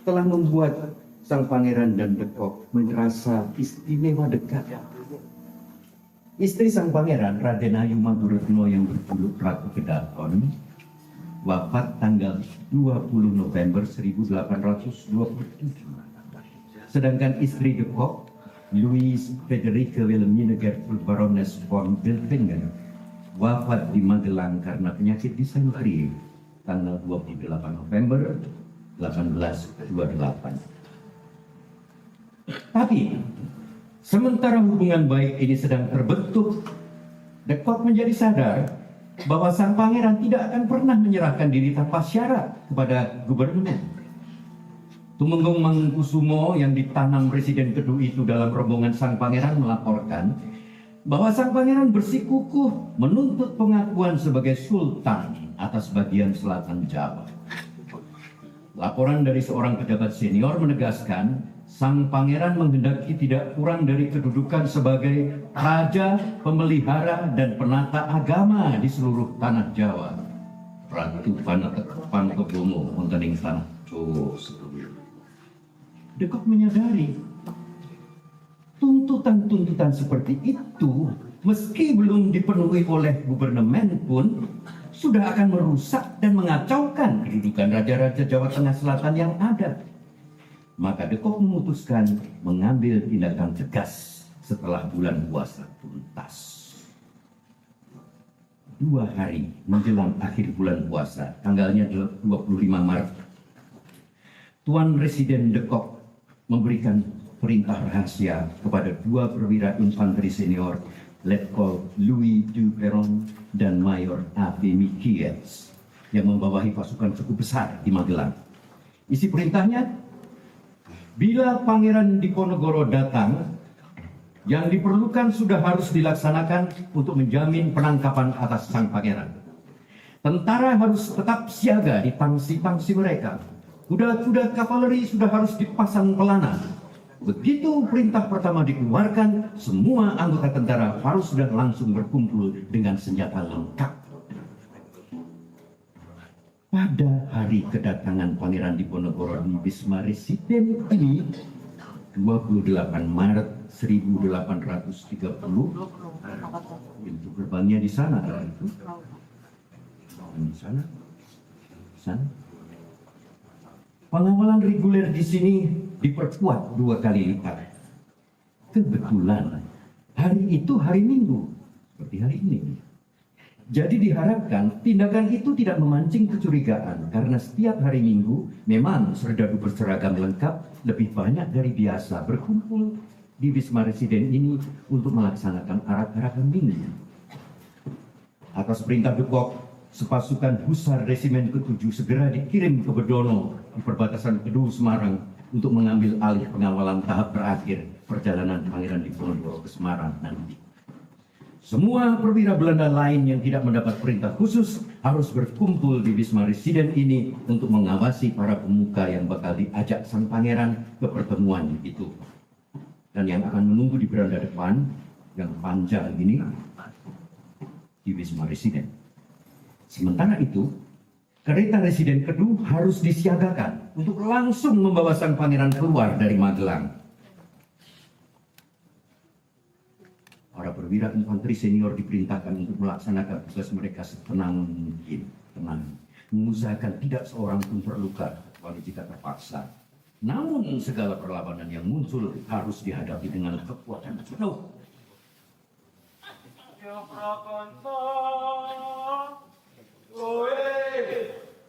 telah membuat sang pangeran dan De Kock merasa istimewa dekat. Istri sang pangeran, Raden Ayu Maguretno yang berjuluk Ratu Kedaton, wafat tanggal 20 November 1827. Sedangkan istri De Kock, Louise Frederike Wilhelmine Gertrud Baroness von Bilfingen, wafat di Magelang karena penyakit disentri tanggal 28 November 1828. Tapi sementara hubungan baik ini sedang terbentuk, De Kock menjadi sadar bahwa sang pangeran tidak akan pernah menyerahkan diri tanpa syarat kepada gubernur. Tumenggung Mangkusumo yang ditanam Presiden Kedu itu dalam rombongan sang pangeran melaporkan bahwa sang pangeran bersikukuh menuntut pengakuan sebagai sultan atas bagian selatan Jawa. Laporan dari seorang pejabat senior menegaskan sang pangeran menghendaki tidak kurang dari kedudukan sebagai raja, pemelihara, dan penata agama di seluruh tanah Jawa. Ratu Pantobomo mengening tanah Jawa. De Kock menyadari tuntutan-tuntutan seperti itu, meski belum dipenuhi oleh gubernemen pun, sudah akan merusak dan mengacaukan kedudukan raja-raja Jawa Tengah Selatan yang ada. Maka De Kock memutuskan mengambil tindakan tegas setelah bulan puasa tuntas. 2 hari menjelang akhir bulan puasa, tanggalnya 25 Maret, Tuan Residen De Kock memberikan perintah rahasia kepada 2 perwira infanteri senior, Letkol Louis Duperon dan Mayor A.P. Michiels, yang membawahi pasukan cukup besar di Magelang. Isi perintahnya, bila Pangeran Diponegoro datang, yang diperlukan sudah harus dilaksanakan untuk menjamin penangkapan atas sang pangeran. Tentara harus tetap siaga di tangsi-tangsi mereka. Kuda-kuda kavaleri sudah harus dipasang pelana. Begitu perintah pertama dikeluarkan, semua anggota tentara harus sudah langsung berkumpul dengan senjata lengkap. Pada hari kedatangan Pangeran Diponegoro di Wisma Residen ini, 28 Maret 1830, pintu gerbangnya di sana, itu. Di sana. Pengawalan reguler di sini diperkuat 2 kali lipat. Kebetulan hari itu hari Minggu, seperti hari ini. Jadi diharapkan tindakan itu tidak memancing kecurigaan karena setiap hari Minggu memang serdadu berseragam lengkap lebih banyak dari biasa berkumpul di Wisma Residen ini untuk melaksanakan arak-arakan minggu. Atas perintah Dekok, sepasukan Husar Resimen ke-7 segera dikirim ke Bedono di perbatasan Kedu Semarang untuk mengambil alih pengawalan tahap terakhir perjalanan Pangeran Diponegoro ke Semarang nanti. Semua perwira Belanda lain yang tidak mendapat perintah khusus harus berkumpul di Wisma Residen ini untuk mengawasi para pemuka yang bakal diajak sang pangeran ke pertemuan itu. Dan yang akan menunggu di beranda depan yang panjang ini di Wisma Residen. Sementara itu, kereta Residen Kedu harus disiagakan untuk langsung membawa sang pangeran keluar dari Magelang. Para perwira infanteri senior diperintahkan untuk melaksanakan tugas mereka setenang mungkin, tenang, mengusahakan tidak seorang pun terluka, kecuali jika terpaksa. Namun segala perlawanan yang muncul harus dihadapi dengan kekuatan penuh. Ya prakonto, oe,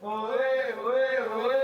oe, oe, oe.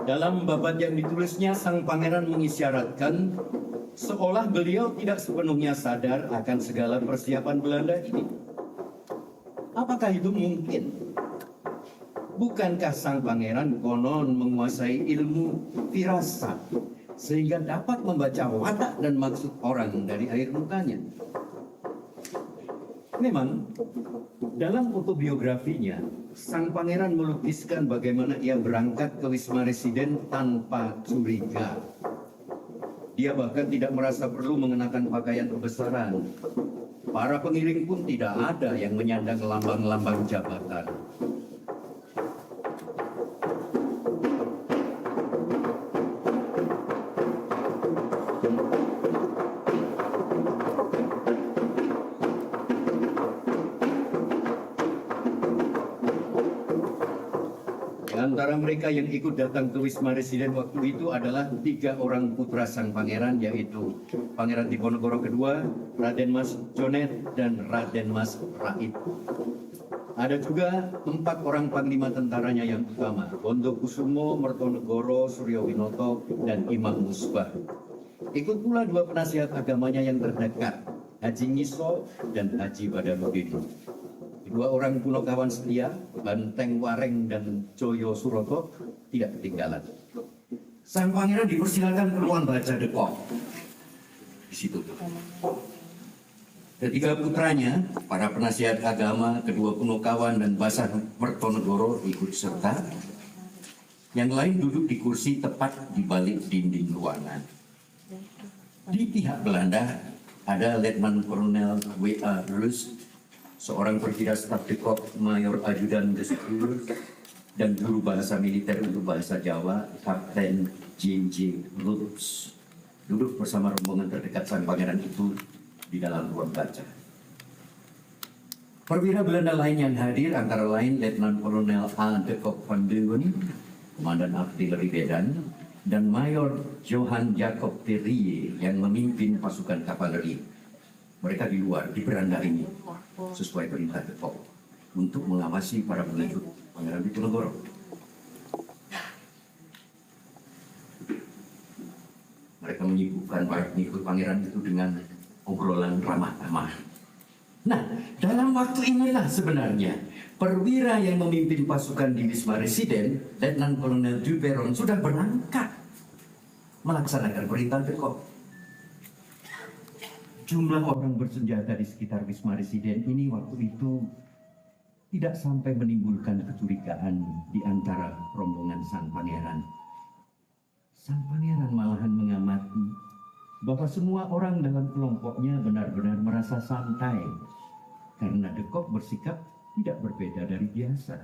Dalam babat yang ditulisnya, sang pangeran mengisyaratkan seolah beliau tidak sepenuhnya sadar akan segala persiapan Belanda ini. Apakah itu mungkin? Bukankah sang pangeran konon menguasai ilmu firasat sehingga dapat membaca watak dan maksud orang dari air mukanya? Memang, dalam autobiografinya, sang pangeran melukiskan bagaimana ia berangkat ke Wisma Residen tanpa curiga. Dia bahkan tidak merasa perlu mengenakan pakaian kebesaran. Para pengiring pun tidak ada yang menyandang lambang-lambang jabatan. Antara mereka yang ikut datang ke Wisma Residen waktu itu adalah 3 orang putra sang pangeran, yaitu Pangeran Diponegoro II, Raden Mas Jonet, dan Raden Mas Raid. Ada juga 4 orang panglima tentaranya yang utama, Bondo Kusumo, Mertonegoro, Suryo Winoto, dan Imam Musbah. Ikut pula 2 penasihat agamanya yang terdekat, Haji Ngiso dan Haji Badarudin. 2 orang Punokawan setia, Banteng Wareng dan Joyo Suroto, tidak ketinggalan. Sang pangeran dipersilakan ke ruang baca Dekok. Di situ. Ketiga putranya, para penasihat agama, kedua Punokawan dan Basar Mertonegoro ikut serta. Yang lain duduk di kursi tepat di balik dinding ruangan. Di pihak Belanda ada Letnan Kolonel W.A. Rus, seorang perwira staf Dekok Mayor Ajudan Gestur, dan guru bahasa militer untuk bahasa Jawa, Kapten J.J. Lutz, duduk bersama rombongan terdekat sang pangeran itu di dalam ruang baca. Perwira Belanda lain yang hadir antara lain Letnan Kolonel A. de Kok van Leeuwen, Komandan Artileri Medan, dan Mayor Johan Jacob Terrie yang memimpin pasukan kavaleri. Mereka di luar, di beranda ini, sesuai perintah de Kok, untuk mengawasi para pengikut Pangeran Diponegoro. Mereka menyibukkan para pengikut pangeran itu dengan obrolan ramah tamah. Nah, dalam waktu inilah sebenarnya perwira yang memimpin pasukan di Wisma Residen, Letnan Kolonel Duperon, sudah berangkat melaksanakan perintah de Kok. Jumlah orang bersenjata di sekitar Wisma Residen ini waktu itu tidak sampai menimbulkan kecurigaan di antara rombongan sang pangeran. Sang pangeran malahan mengamati bahwa semua orang dalam kelompoknya benar-benar merasa santai karena de Kok bersikap tidak berbeda dari biasa.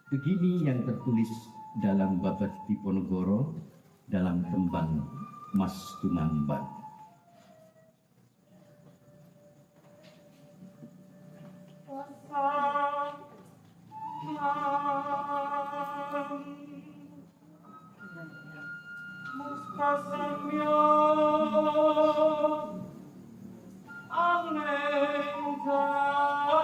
Begini yang tertulis dalam Babad Diponegoro dalam tembang Mas Tumambang. Mustasamya Aneng Tabi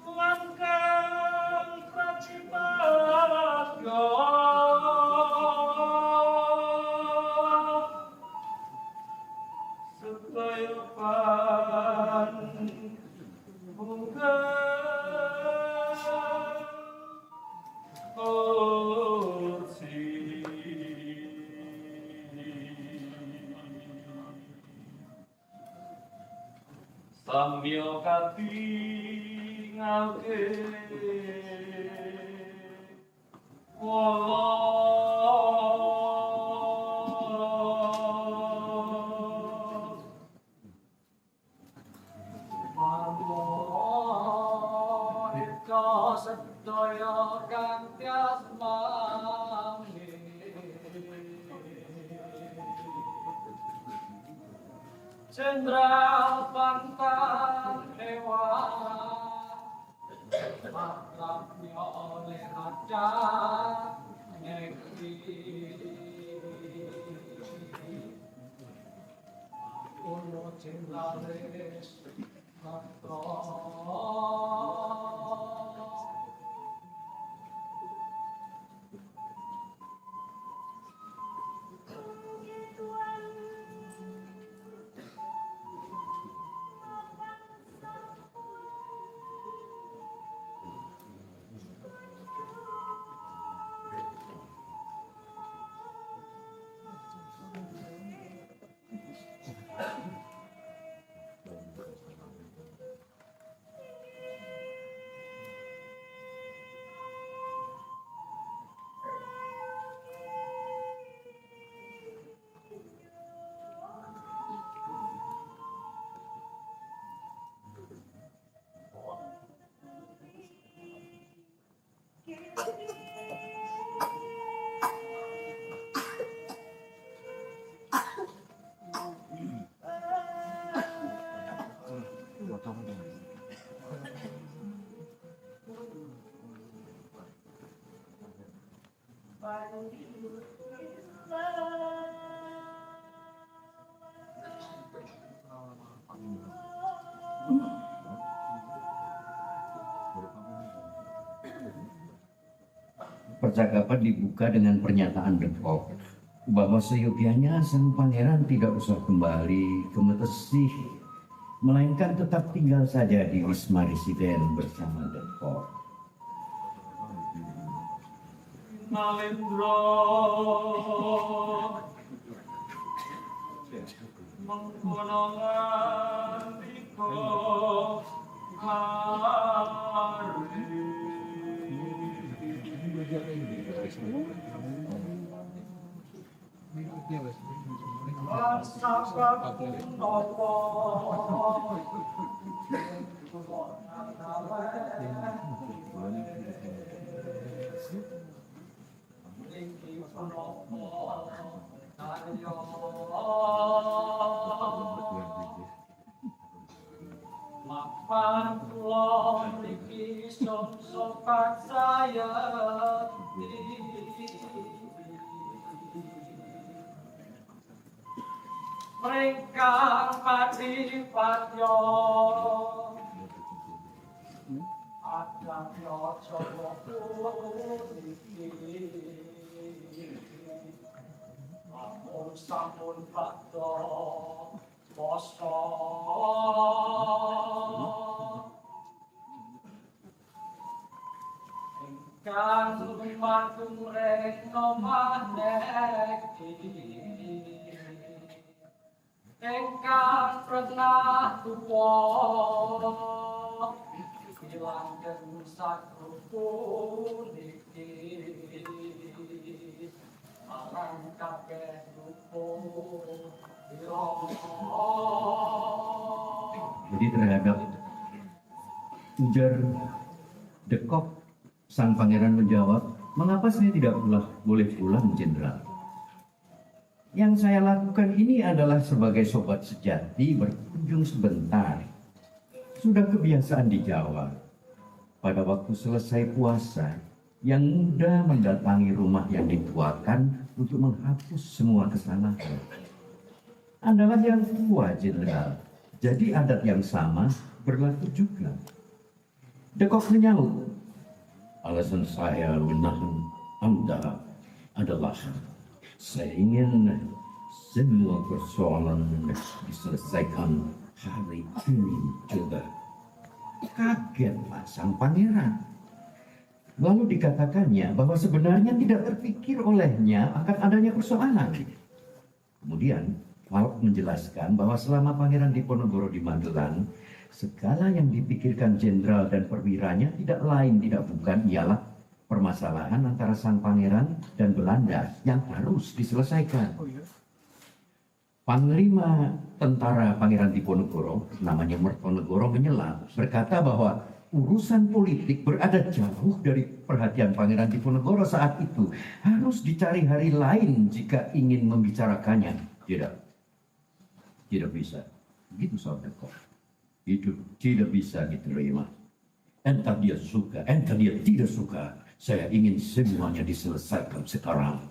Langkang Pracibatya Setayapan Bukan Samyo kati ngake walos Mamo ika sedaya kang tiasmani Jenderal Pantang Dewa Maklapnya oleh Raja Negeri Ulo Jendralis Marto Percakapan dibuka dengan pernyataan de Kok bahwa seyogianya sang pangeran tidak usah kembali ke Metesih, melainkan tetap tinggal saja di Wisma Residen bersama de Kok. Nalendra mengkono ngandika Mapan kula niki sopat saya Mringkang padipatyo Adapyo Jawa puniki Ampun sampun bakto poso Ingkang lumatung reno maneki Ingkang pernah tuwa Ilangken sakrupu niki Marang kabeh rupo Jadi terhadap ujar dekok, sang pangeran menjawab, mengapa saya tidak boleh pulang, Jenderal? Yang saya lakukan ini adalah sebagai sobat sejati berkunjung sebentar. Sudah kebiasaan di Jawa. Pada waktu selesai puasa, yang muda mendatangi rumah yang dituakan untuk menghapus semua kesalahan. Adalah yang tua, Jenderal. Jadi adat yang sama berlaku juga. Dekok menyahut, alasan saya menahan Anda adalah saya ingin semua persoalan diselesaikan hari ini juga. Kagetlah sang pangeran. Lalu dikatakannya bahwa sebenarnya tidak terpikir olehnya akan adanya persoalan. Kemudian Falk menjelaskan bahwa selama Pangeran Diponegoro di Magelang, segala yang dipikirkan jenderal dan perwiranya tidak lain tidak bukan ialah permasalahan antara sang pangeran dan Belanda yang harus diselesaikan. Panglima tentara Pangeran Diponegoro, namanya Mertonegoro, menyela berkata bahwa urusan politik berada jauh dari perhatian Pangeran Diponegoro saat itu. Harus dicari hari lain jika ingin membicarakannya. Tidak bisa. Begitu saudaraku. Itu tidak bisa diterima. Entah dia suka, entah dia tidak suka. Saya ingin semuanya diselesaikan sekarang.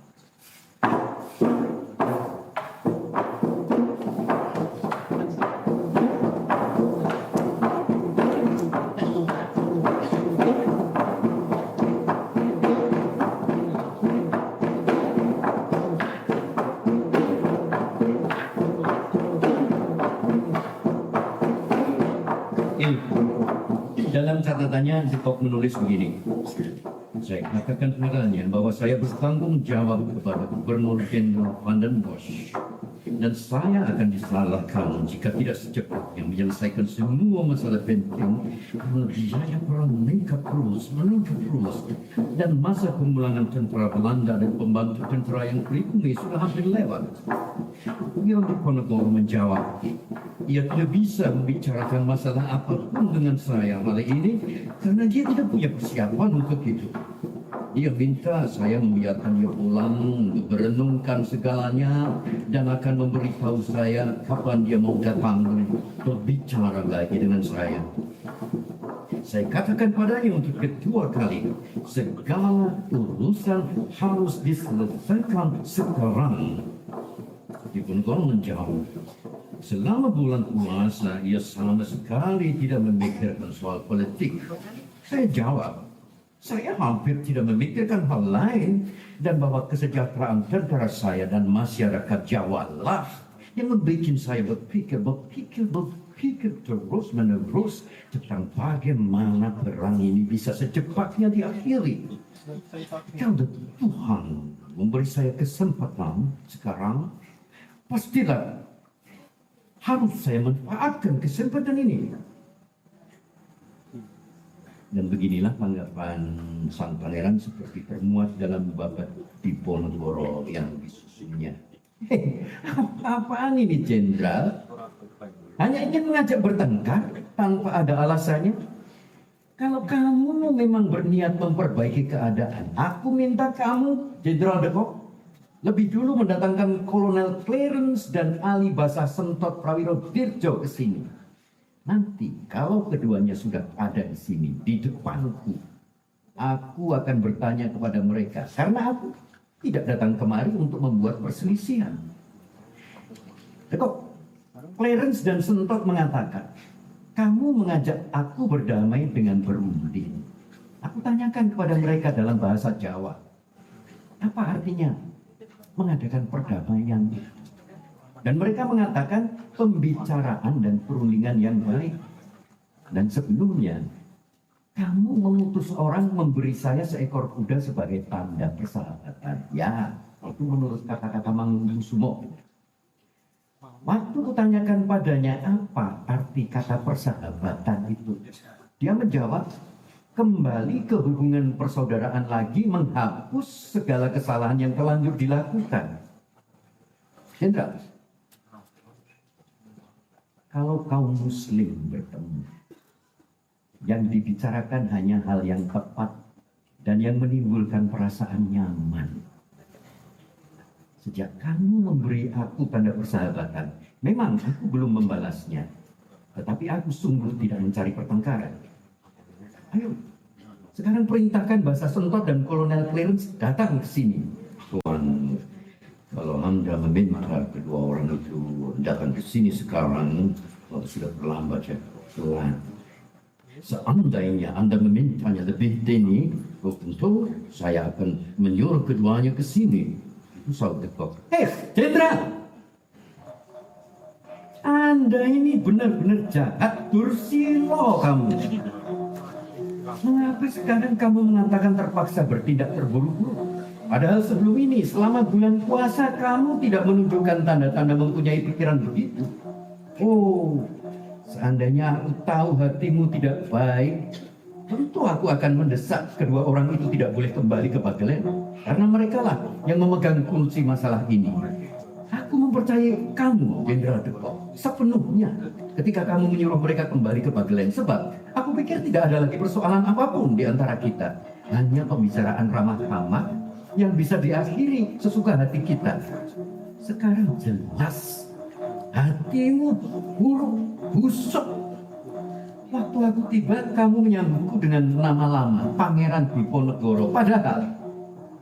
Dalam catatannya, Dekok menulis begini. Saya katakan kepadanya bahwa saya bertanggung jawab kepada Gubernur Jenderal Van den Bosch. Dan saya akan disalahkan jika tidak secepatnya menyelesaikan semua masalah penting. Karena biaya perang meningkat terus. Dan masa pemulangan tentara Belanda dan pembantu tentara yang pribumi sudah hampir lewat. Yang Diponegoro menjawab, ia tidak bisa membicarakan masalah apapun dengan saya malam ini karena dia tidak punya persiapan untuk itu. Dia minta saya membiarkan dia pulang untuk merenungkan segalanya dan akan memberitahu saya kapan dia mau datang berbicara lagi dengan saya. Saya katakan padanya untuk kedua kali, segala urusan harus diselesaikan sekarang. Diponegoro menjawab, selama bulan puasa ia sama sekali tidak memikirkan soal politik. Saya jawab, saya hampir tidak memikirkan hal lain dan bahwa kesejahteraan tentara saya dan masyarakat Jawa lah yang membuat saya berpikir terus menerus tentang bagaimana perang ini bisa secepatnya diakhiri. Kalau Tuhan memberi saya kesempatan sekarang, pastilah harus saya manfaatkan kesempatan ini. Dan beginilah tanggapan sang pangeran seperti termuat dalam babat Diponegoro yang disusunnya. Apaan ini, Jenderal? Hanya ingin mengajak bertengkar tanpa ada alasannya? Kalau kamu memang berniat memperbaiki keadaan, aku minta kamu, Jenderal Dekok, lebih dulu mendatangkan Kolonel Clarence dan ahli bahasa Sentot Prawiro Dirjo ke sini. Nanti kalau keduanya sudah ada di sini, di depanku, aku akan bertanya kepada mereka. Karena aku tidak datang kemari untuk membuat perselisihan. Kok Clarence dan Sentot mengatakan, kamu mengajak aku berdamai dengan berunding. Aku tanyakan kepada mereka dalam bahasa Jawa, apa artinya mengadakan perdamaian? Dan mereka mengatakan pembicaraan dan perundingan yang baik. Dan sebelumnya, kamu mengutus orang memberi saya seekor kuda sebagai tanda persahabatan. Ya, itu menurut kata-kata Mangunkusumo. Waktu kutanyakan padanya apa arti kata persahabatan itu, dia menjawab, kembali ke hubungan persaudaraan lagi, menghapus segala kesalahan yang telanjur dilakukan. Jenderal, kalau kaum muslim bertemu, yang dibicarakan hanya hal yang tepat dan yang menimbulkan perasaan nyaman. Sejak kamu memberi aku tanda persahabatan, memang aku belum membalasnya, tetapi aku sungguh tidak mencari pertengkaran. Ayo, sekarang perintahkan bahasa Sentot dan Kolonel Clarence datang ke sini. Tuan, kalau Anda meminta kedua orang itu datang ke sini sekarang, sudah terlambat ya. Tuan, seandainya Anda memintanya lebih dini, tentu saya akan menyuruh keduanya ke sini. Itu soal Dekok. Hei, Jenderal! Anda ini benar-benar jahat, Dursilo kamu. Mengapa sekarang kamu mengatakan terpaksa bertindak terburu-buru? Padahal sebelum ini, selama bulan puasa, kamu tidak menunjukkan tanda-tanda mempunyai pikiran begitu. Oh, seandainya aku tahu hatimu tidak baik, tentu aku akan mendesak kedua orang itu tidak boleh kembali ke Bagelen. Karena mereka lah yang memegang kunci masalah ini. Aku mempercayai kamu, Jenderal Dekok, sepenuhnya ketika kamu menyuruh mereka kembali ke Bagelen. Sebab aku pikir tidak ada lagi persoalan apapun di antara kita. Hanya pembicaraan ramah-tamah yang bisa diakhiri sesuka hati kita. Sekarang jelas hatimu buruk, busuk. Waktu aku tiba, kamu menyambutku dengan nama lama, Pangeran Diponegoro. Padahal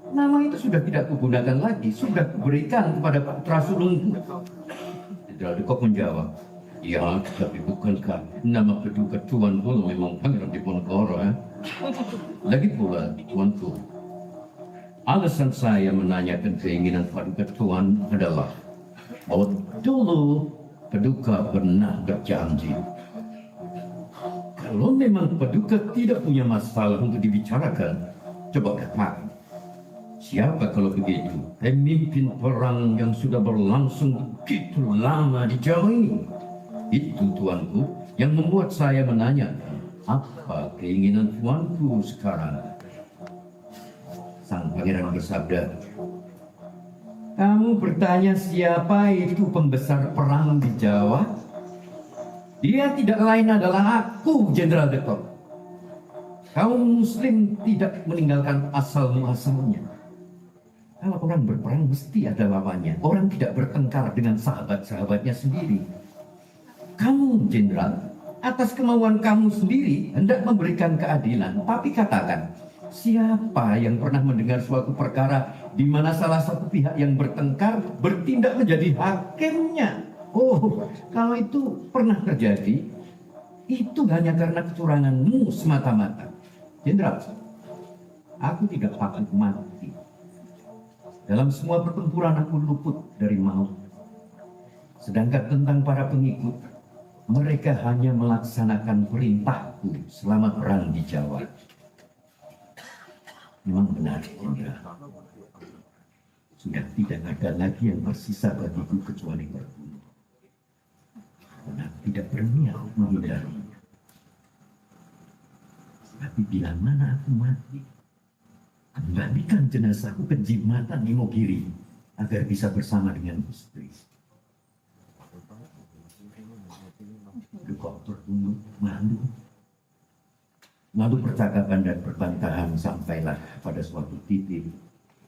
nama itu sudah tidak kugunakan lagi, sudah kuberikan kepada putra sulungku. Jenderal Dekok menjawab, ya, tapi bukankah nama kedua Tuan Bolo memang Pangeran Diponegoro? Lagi pula, Tuanku, alasan saya menanyakan keinginan Paduka Tuan adalah bahwa dulu Paduka pernah berjanji, kalau memang Paduka tidak punya masalah untuk dibicarakan, coba katakan, siapa kalau begitu pemimpin perang yang sudah berlangsung begitu lama di Jawa ini? Itu Tuanku yang membuat saya menanyakan, apa keinginan Tuanku sekarang? Sang pangeran bersabda, kamu bertanya siapa itu pembesar perang di Jawa? Dia tidak lain adalah aku, Jenderal Dekok. Kaum muslim tidak meninggalkan asal-muasalnya. Kalau orang berperang mesti ada lawannya. Orang tidak bertengkar dengan sahabat-sahabatnya sendiri. Kamu, Jenderal, atas kemauan kamu sendiri hendak memberikan keadilan. Tapi katakan, siapa yang pernah mendengar suatu perkara di mana salah satu pihak yang bertengkar bertindak menjadi hakimnya? Oh, kalau itu pernah terjadi, itu hanya karena kecuranganmu semata-mata. Jenderal, aku tidak takut mati. Dalam semua pertempuran aku luput dari maut. Sedangkan tentang para pengikut, mereka hanya melaksanakan perintahku selama perang di Jawa. Memang benar, Jenderal. Sudah tidak ada lagi yang tersisa bagiku kecuali berbunuh. Karena tidak berniat menghindarinya. Tapi bila mana aku mati, kembalikan jenazahku ke Jimatan Imogiri agar bisa bersama dengan istri. Dekok tertunduk malu. Lalu percakapan dan perbantahan sampailah pada suatu titik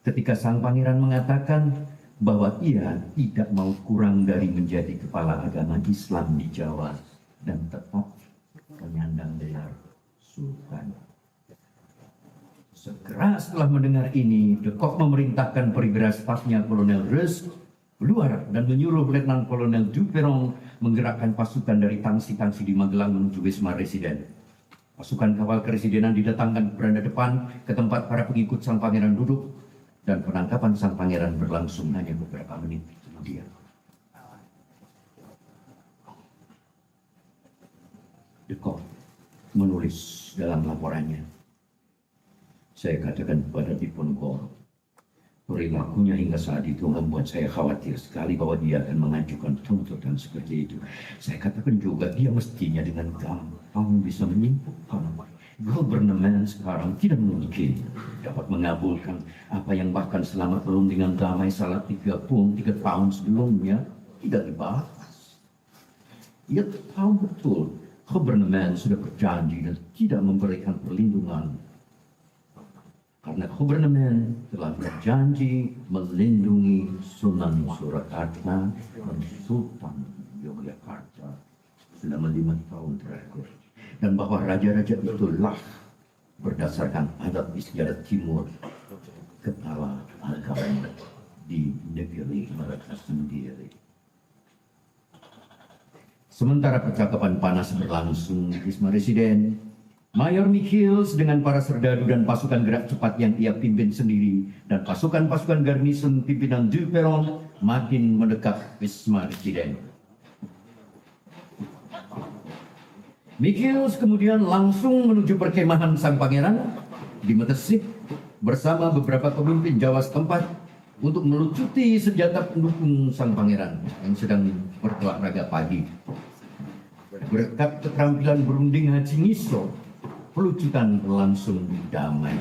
ketika sang pangeran mengatakan bahwa ia tidak mau kurang dari menjadi kepala agama Islam di Jawa dan tetap menyandang gelar Sultan. Segera setelah mendengar ini, De Kock memerintahkan perwira stafnya Kolonel Rus keluar dan menyuruh Letnan Kolonel Duperron menggerakkan pasukan dari tangsi-tangsi di Magelang menuju Wisma Residen. Pasukan kawal keresidenan didatangkan ke beranda depan ke tempat para pengikut sang pangeran duduk, dan penangkapan sang pangeran berlangsung hanya beberapa menit kemudian. De Kock menulis dalam laporannya, saya katakan kepada Diponegoro, perilakunya hingga saat itu membuat saya khawatir sekali bahwa dia akan mengajukan tuntutan seperti itu. Saya katakan juga dia mestinya dengan gampang bisa menyimpulkan Gouvernement sekarang tidak mungkin dapat mengabulkan apa yang bahkan selama perundingan damai salah 3 tahun sebelumnya tidak dibahas. Ia tahu betul Gouvernement sudah berjanji dan tidak memberikan perlindungan. Karena Gouvernement telah berjanji melindungi Sunan Surakarta dan Sultan Yogyakarta selama 5 tahun terakhir. Dan bahwa raja-raja itulah berdasarkan adat istiadat timur kepala agama di negeri mereka sendiri. Sementara percakapan panas berlangsung di Wisma Residen, Mayor Michiels dengan para serdadu dan pasukan gerak cepat yang ia pimpin sendiri dan pasukan-pasukan garnison pimpinan Duperron makin mendekat Wisma Residen. Michiels kemudian langsung menuju perkemahan sang pangeran di Metesik bersama beberapa pemimpin Jawa setempat untuk melucuti senjata pendukung sang pangeran yang sedang berolahraga pagi. Berkat keterampilan berunding Haji Ngiso, pelucutan berlangsung damai.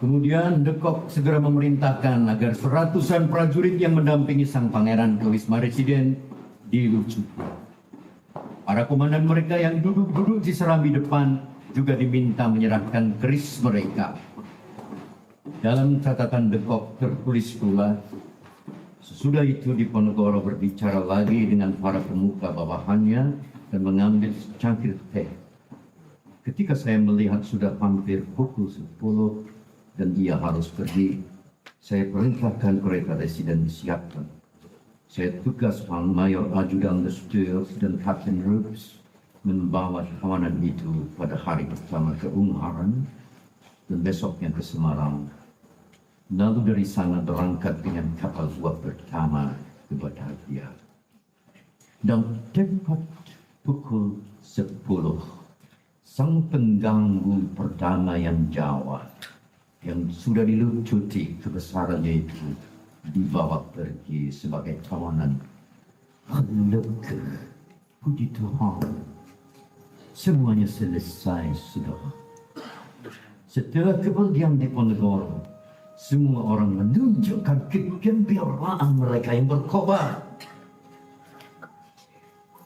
Kemudian De Kock segera memerintahkan agar seratusan prajurit yang mendampingi sang pangeran ke Wisma Residen dilucuti. Para komandan mereka yang duduk-duduk di serambi depan juga diminta menyerahkan keris mereka. Dalam catatan De Kock tertulis pula, sesudah itu Diponegoro berbicara lagi dengan para pemuka bawahannya dan mengambil secangkir teh. Ketika saya melihat sudah hampir pukul 10 dan dia harus pergi, saya perintahkan kereta residen disiapkan. Saya tugas Mayor Ajudan de Stuurs dan Kapten Rooks membawa tawanan itu pada hari pertama ke Ungaran dan besoknya ke Semarang. Lalu dari sana berangkat dengan kapal uap pertama ke Batavia. Dan tepat pukul 10, sang pengganggu perdamaian Jawa yang sudah dilucuti kebesarannya itu dibawa pergi sebagai tawanan. Lega, puji Tuhan, semuanya selesai sudah. Setelah kepergian Diponegoro, semua orang menunjukkan kegembiraan mereka yang berkobar.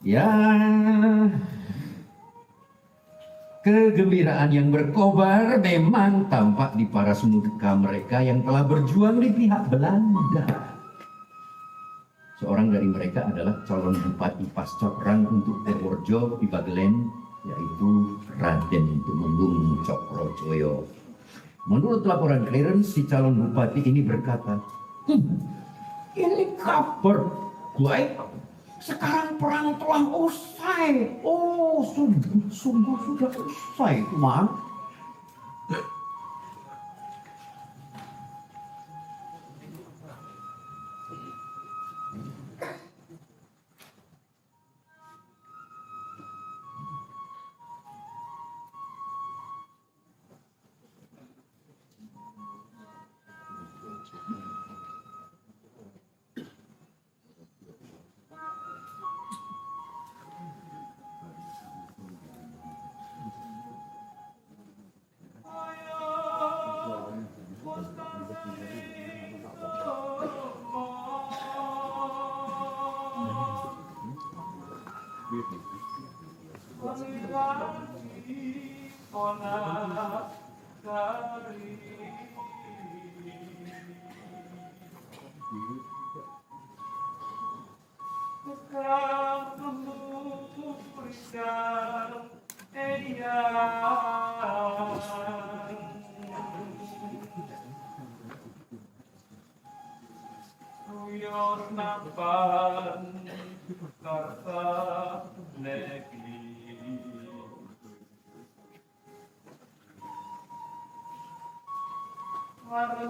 Ya, kegembiraan yang berkobar memang tampak di para semuka mereka yang telah berjuang di pihak Belanda. Seorang dari mereka adalah calon bupati pasca perang untuk Purworejo di Bagelen, yaitu Raden Tumenggung Cokrojoyo. Menurut laporan clearance, si calon bupati ini berkata, ini kabar baik. Sekarang perang telah usai. Oh, sungguh sudah selesai, Mang.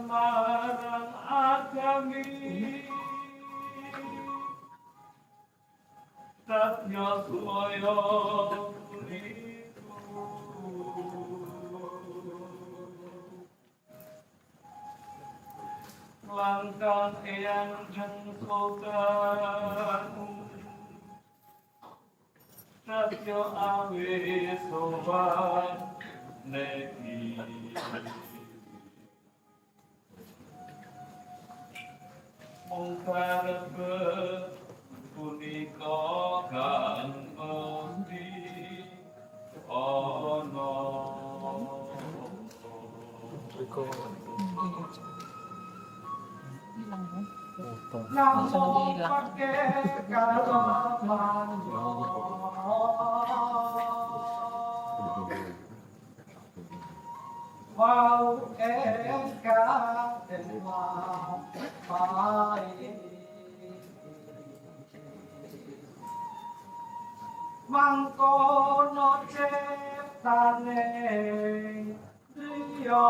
Marang agami Tatya Swaya Langkang eyang jengkokan Tatya awe sowan neki Mungkar punika kang mesti ana Namo pakai kalaman Wow engka dewa pai Mangkono ciptane liya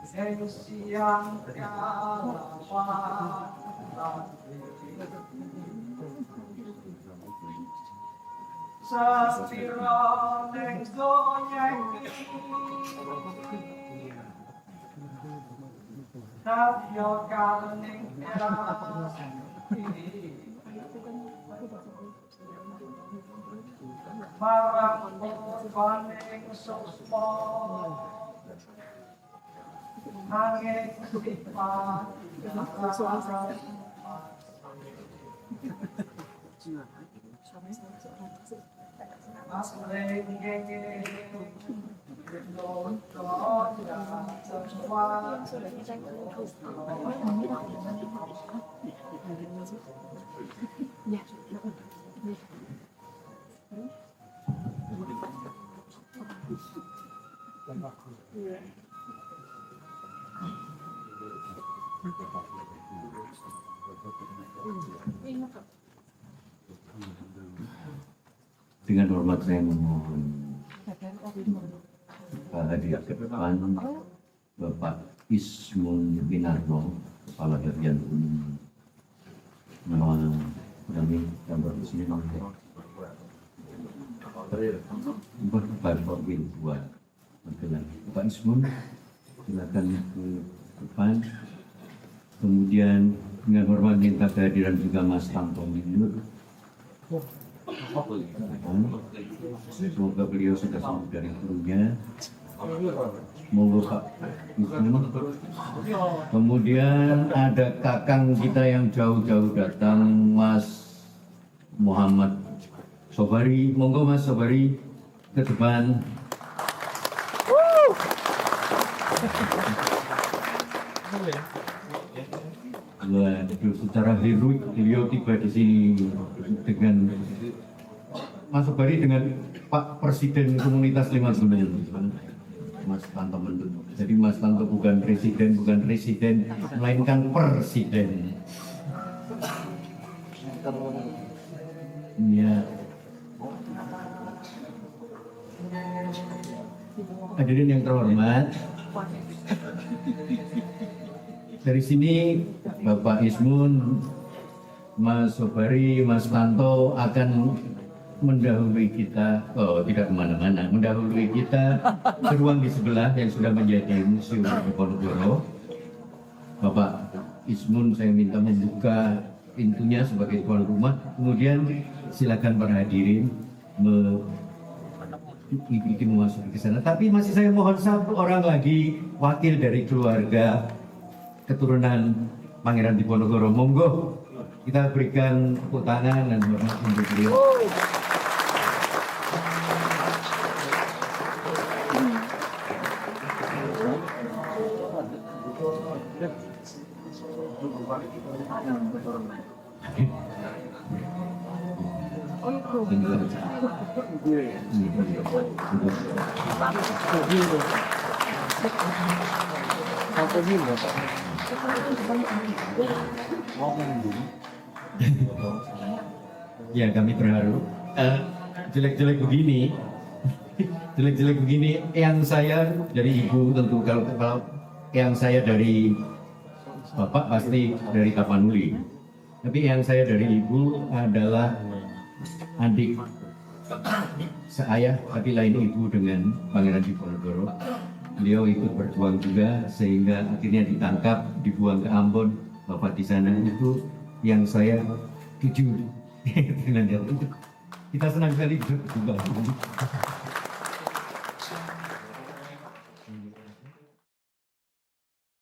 Sing siang kalawan Sapira ning donya iki Tapyo kalning Marang paning susmo Nanging sifat Dengan hormat saya memohon hadir ke depan Bapak Ismun Winarno, Kepala Harian Umum Nama kami gambar di sini Bapak Bin buat Bapak Ismun silakan ke depan. Kemudian dengan hormat minta kehadiran juga Mas Tanto Minur. Semoga beliau sudah sembuh dari gurunya. Monggo Pak. Kemudian ada kakang kita yang jauh-jauh datang, Mas Muhammad Sobari. Monggo Mas Sobari ke depan. Waduh, secara heroik beliau tiba di sini dengan Mas Sobari dengan Pak Presiden Komunitas 5 Gunung, Mas Tanto Mendut. Jadi Mas Tanto bukan residen, melainkan presiden. Ya. Hadirin yang terhormat, dari sini Bapak Ismun, Mas Sobari, Mas Tanto akan mendahului kita, tidak kemana-mana, mendahului kita ke ruang di sebelah yang sudah menjadi Museum Diponegoro. Bapak Ismun, saya minta membuka pintunya sebagai tuan rumah, kemudian silakan para hadirin bikin masuk ke sana. Tapi masih saya mohon satu orang lagi wakil dari keluarga keturunan Pangeran Diponegoro. Monggo kita berikan tepuk tangan dan hormat untuk beliau. Ya, kami terharu. Jelek-jelek begini, jelek-jelek begini. Yang saya dari ibu tentu, kalau yang saya dari bapak pasti dari Tapanuli. Tapi yang saya dari ibu adalah adik seayah tapi lain ibu dengan Pangeran Diponegoro. Beliau ikut berjuang juga sehingga akhirnya ditangkap, dibuang ke Ambon. Bapak di sana itu yang saya tuju. Kita senang sekali berjumpa.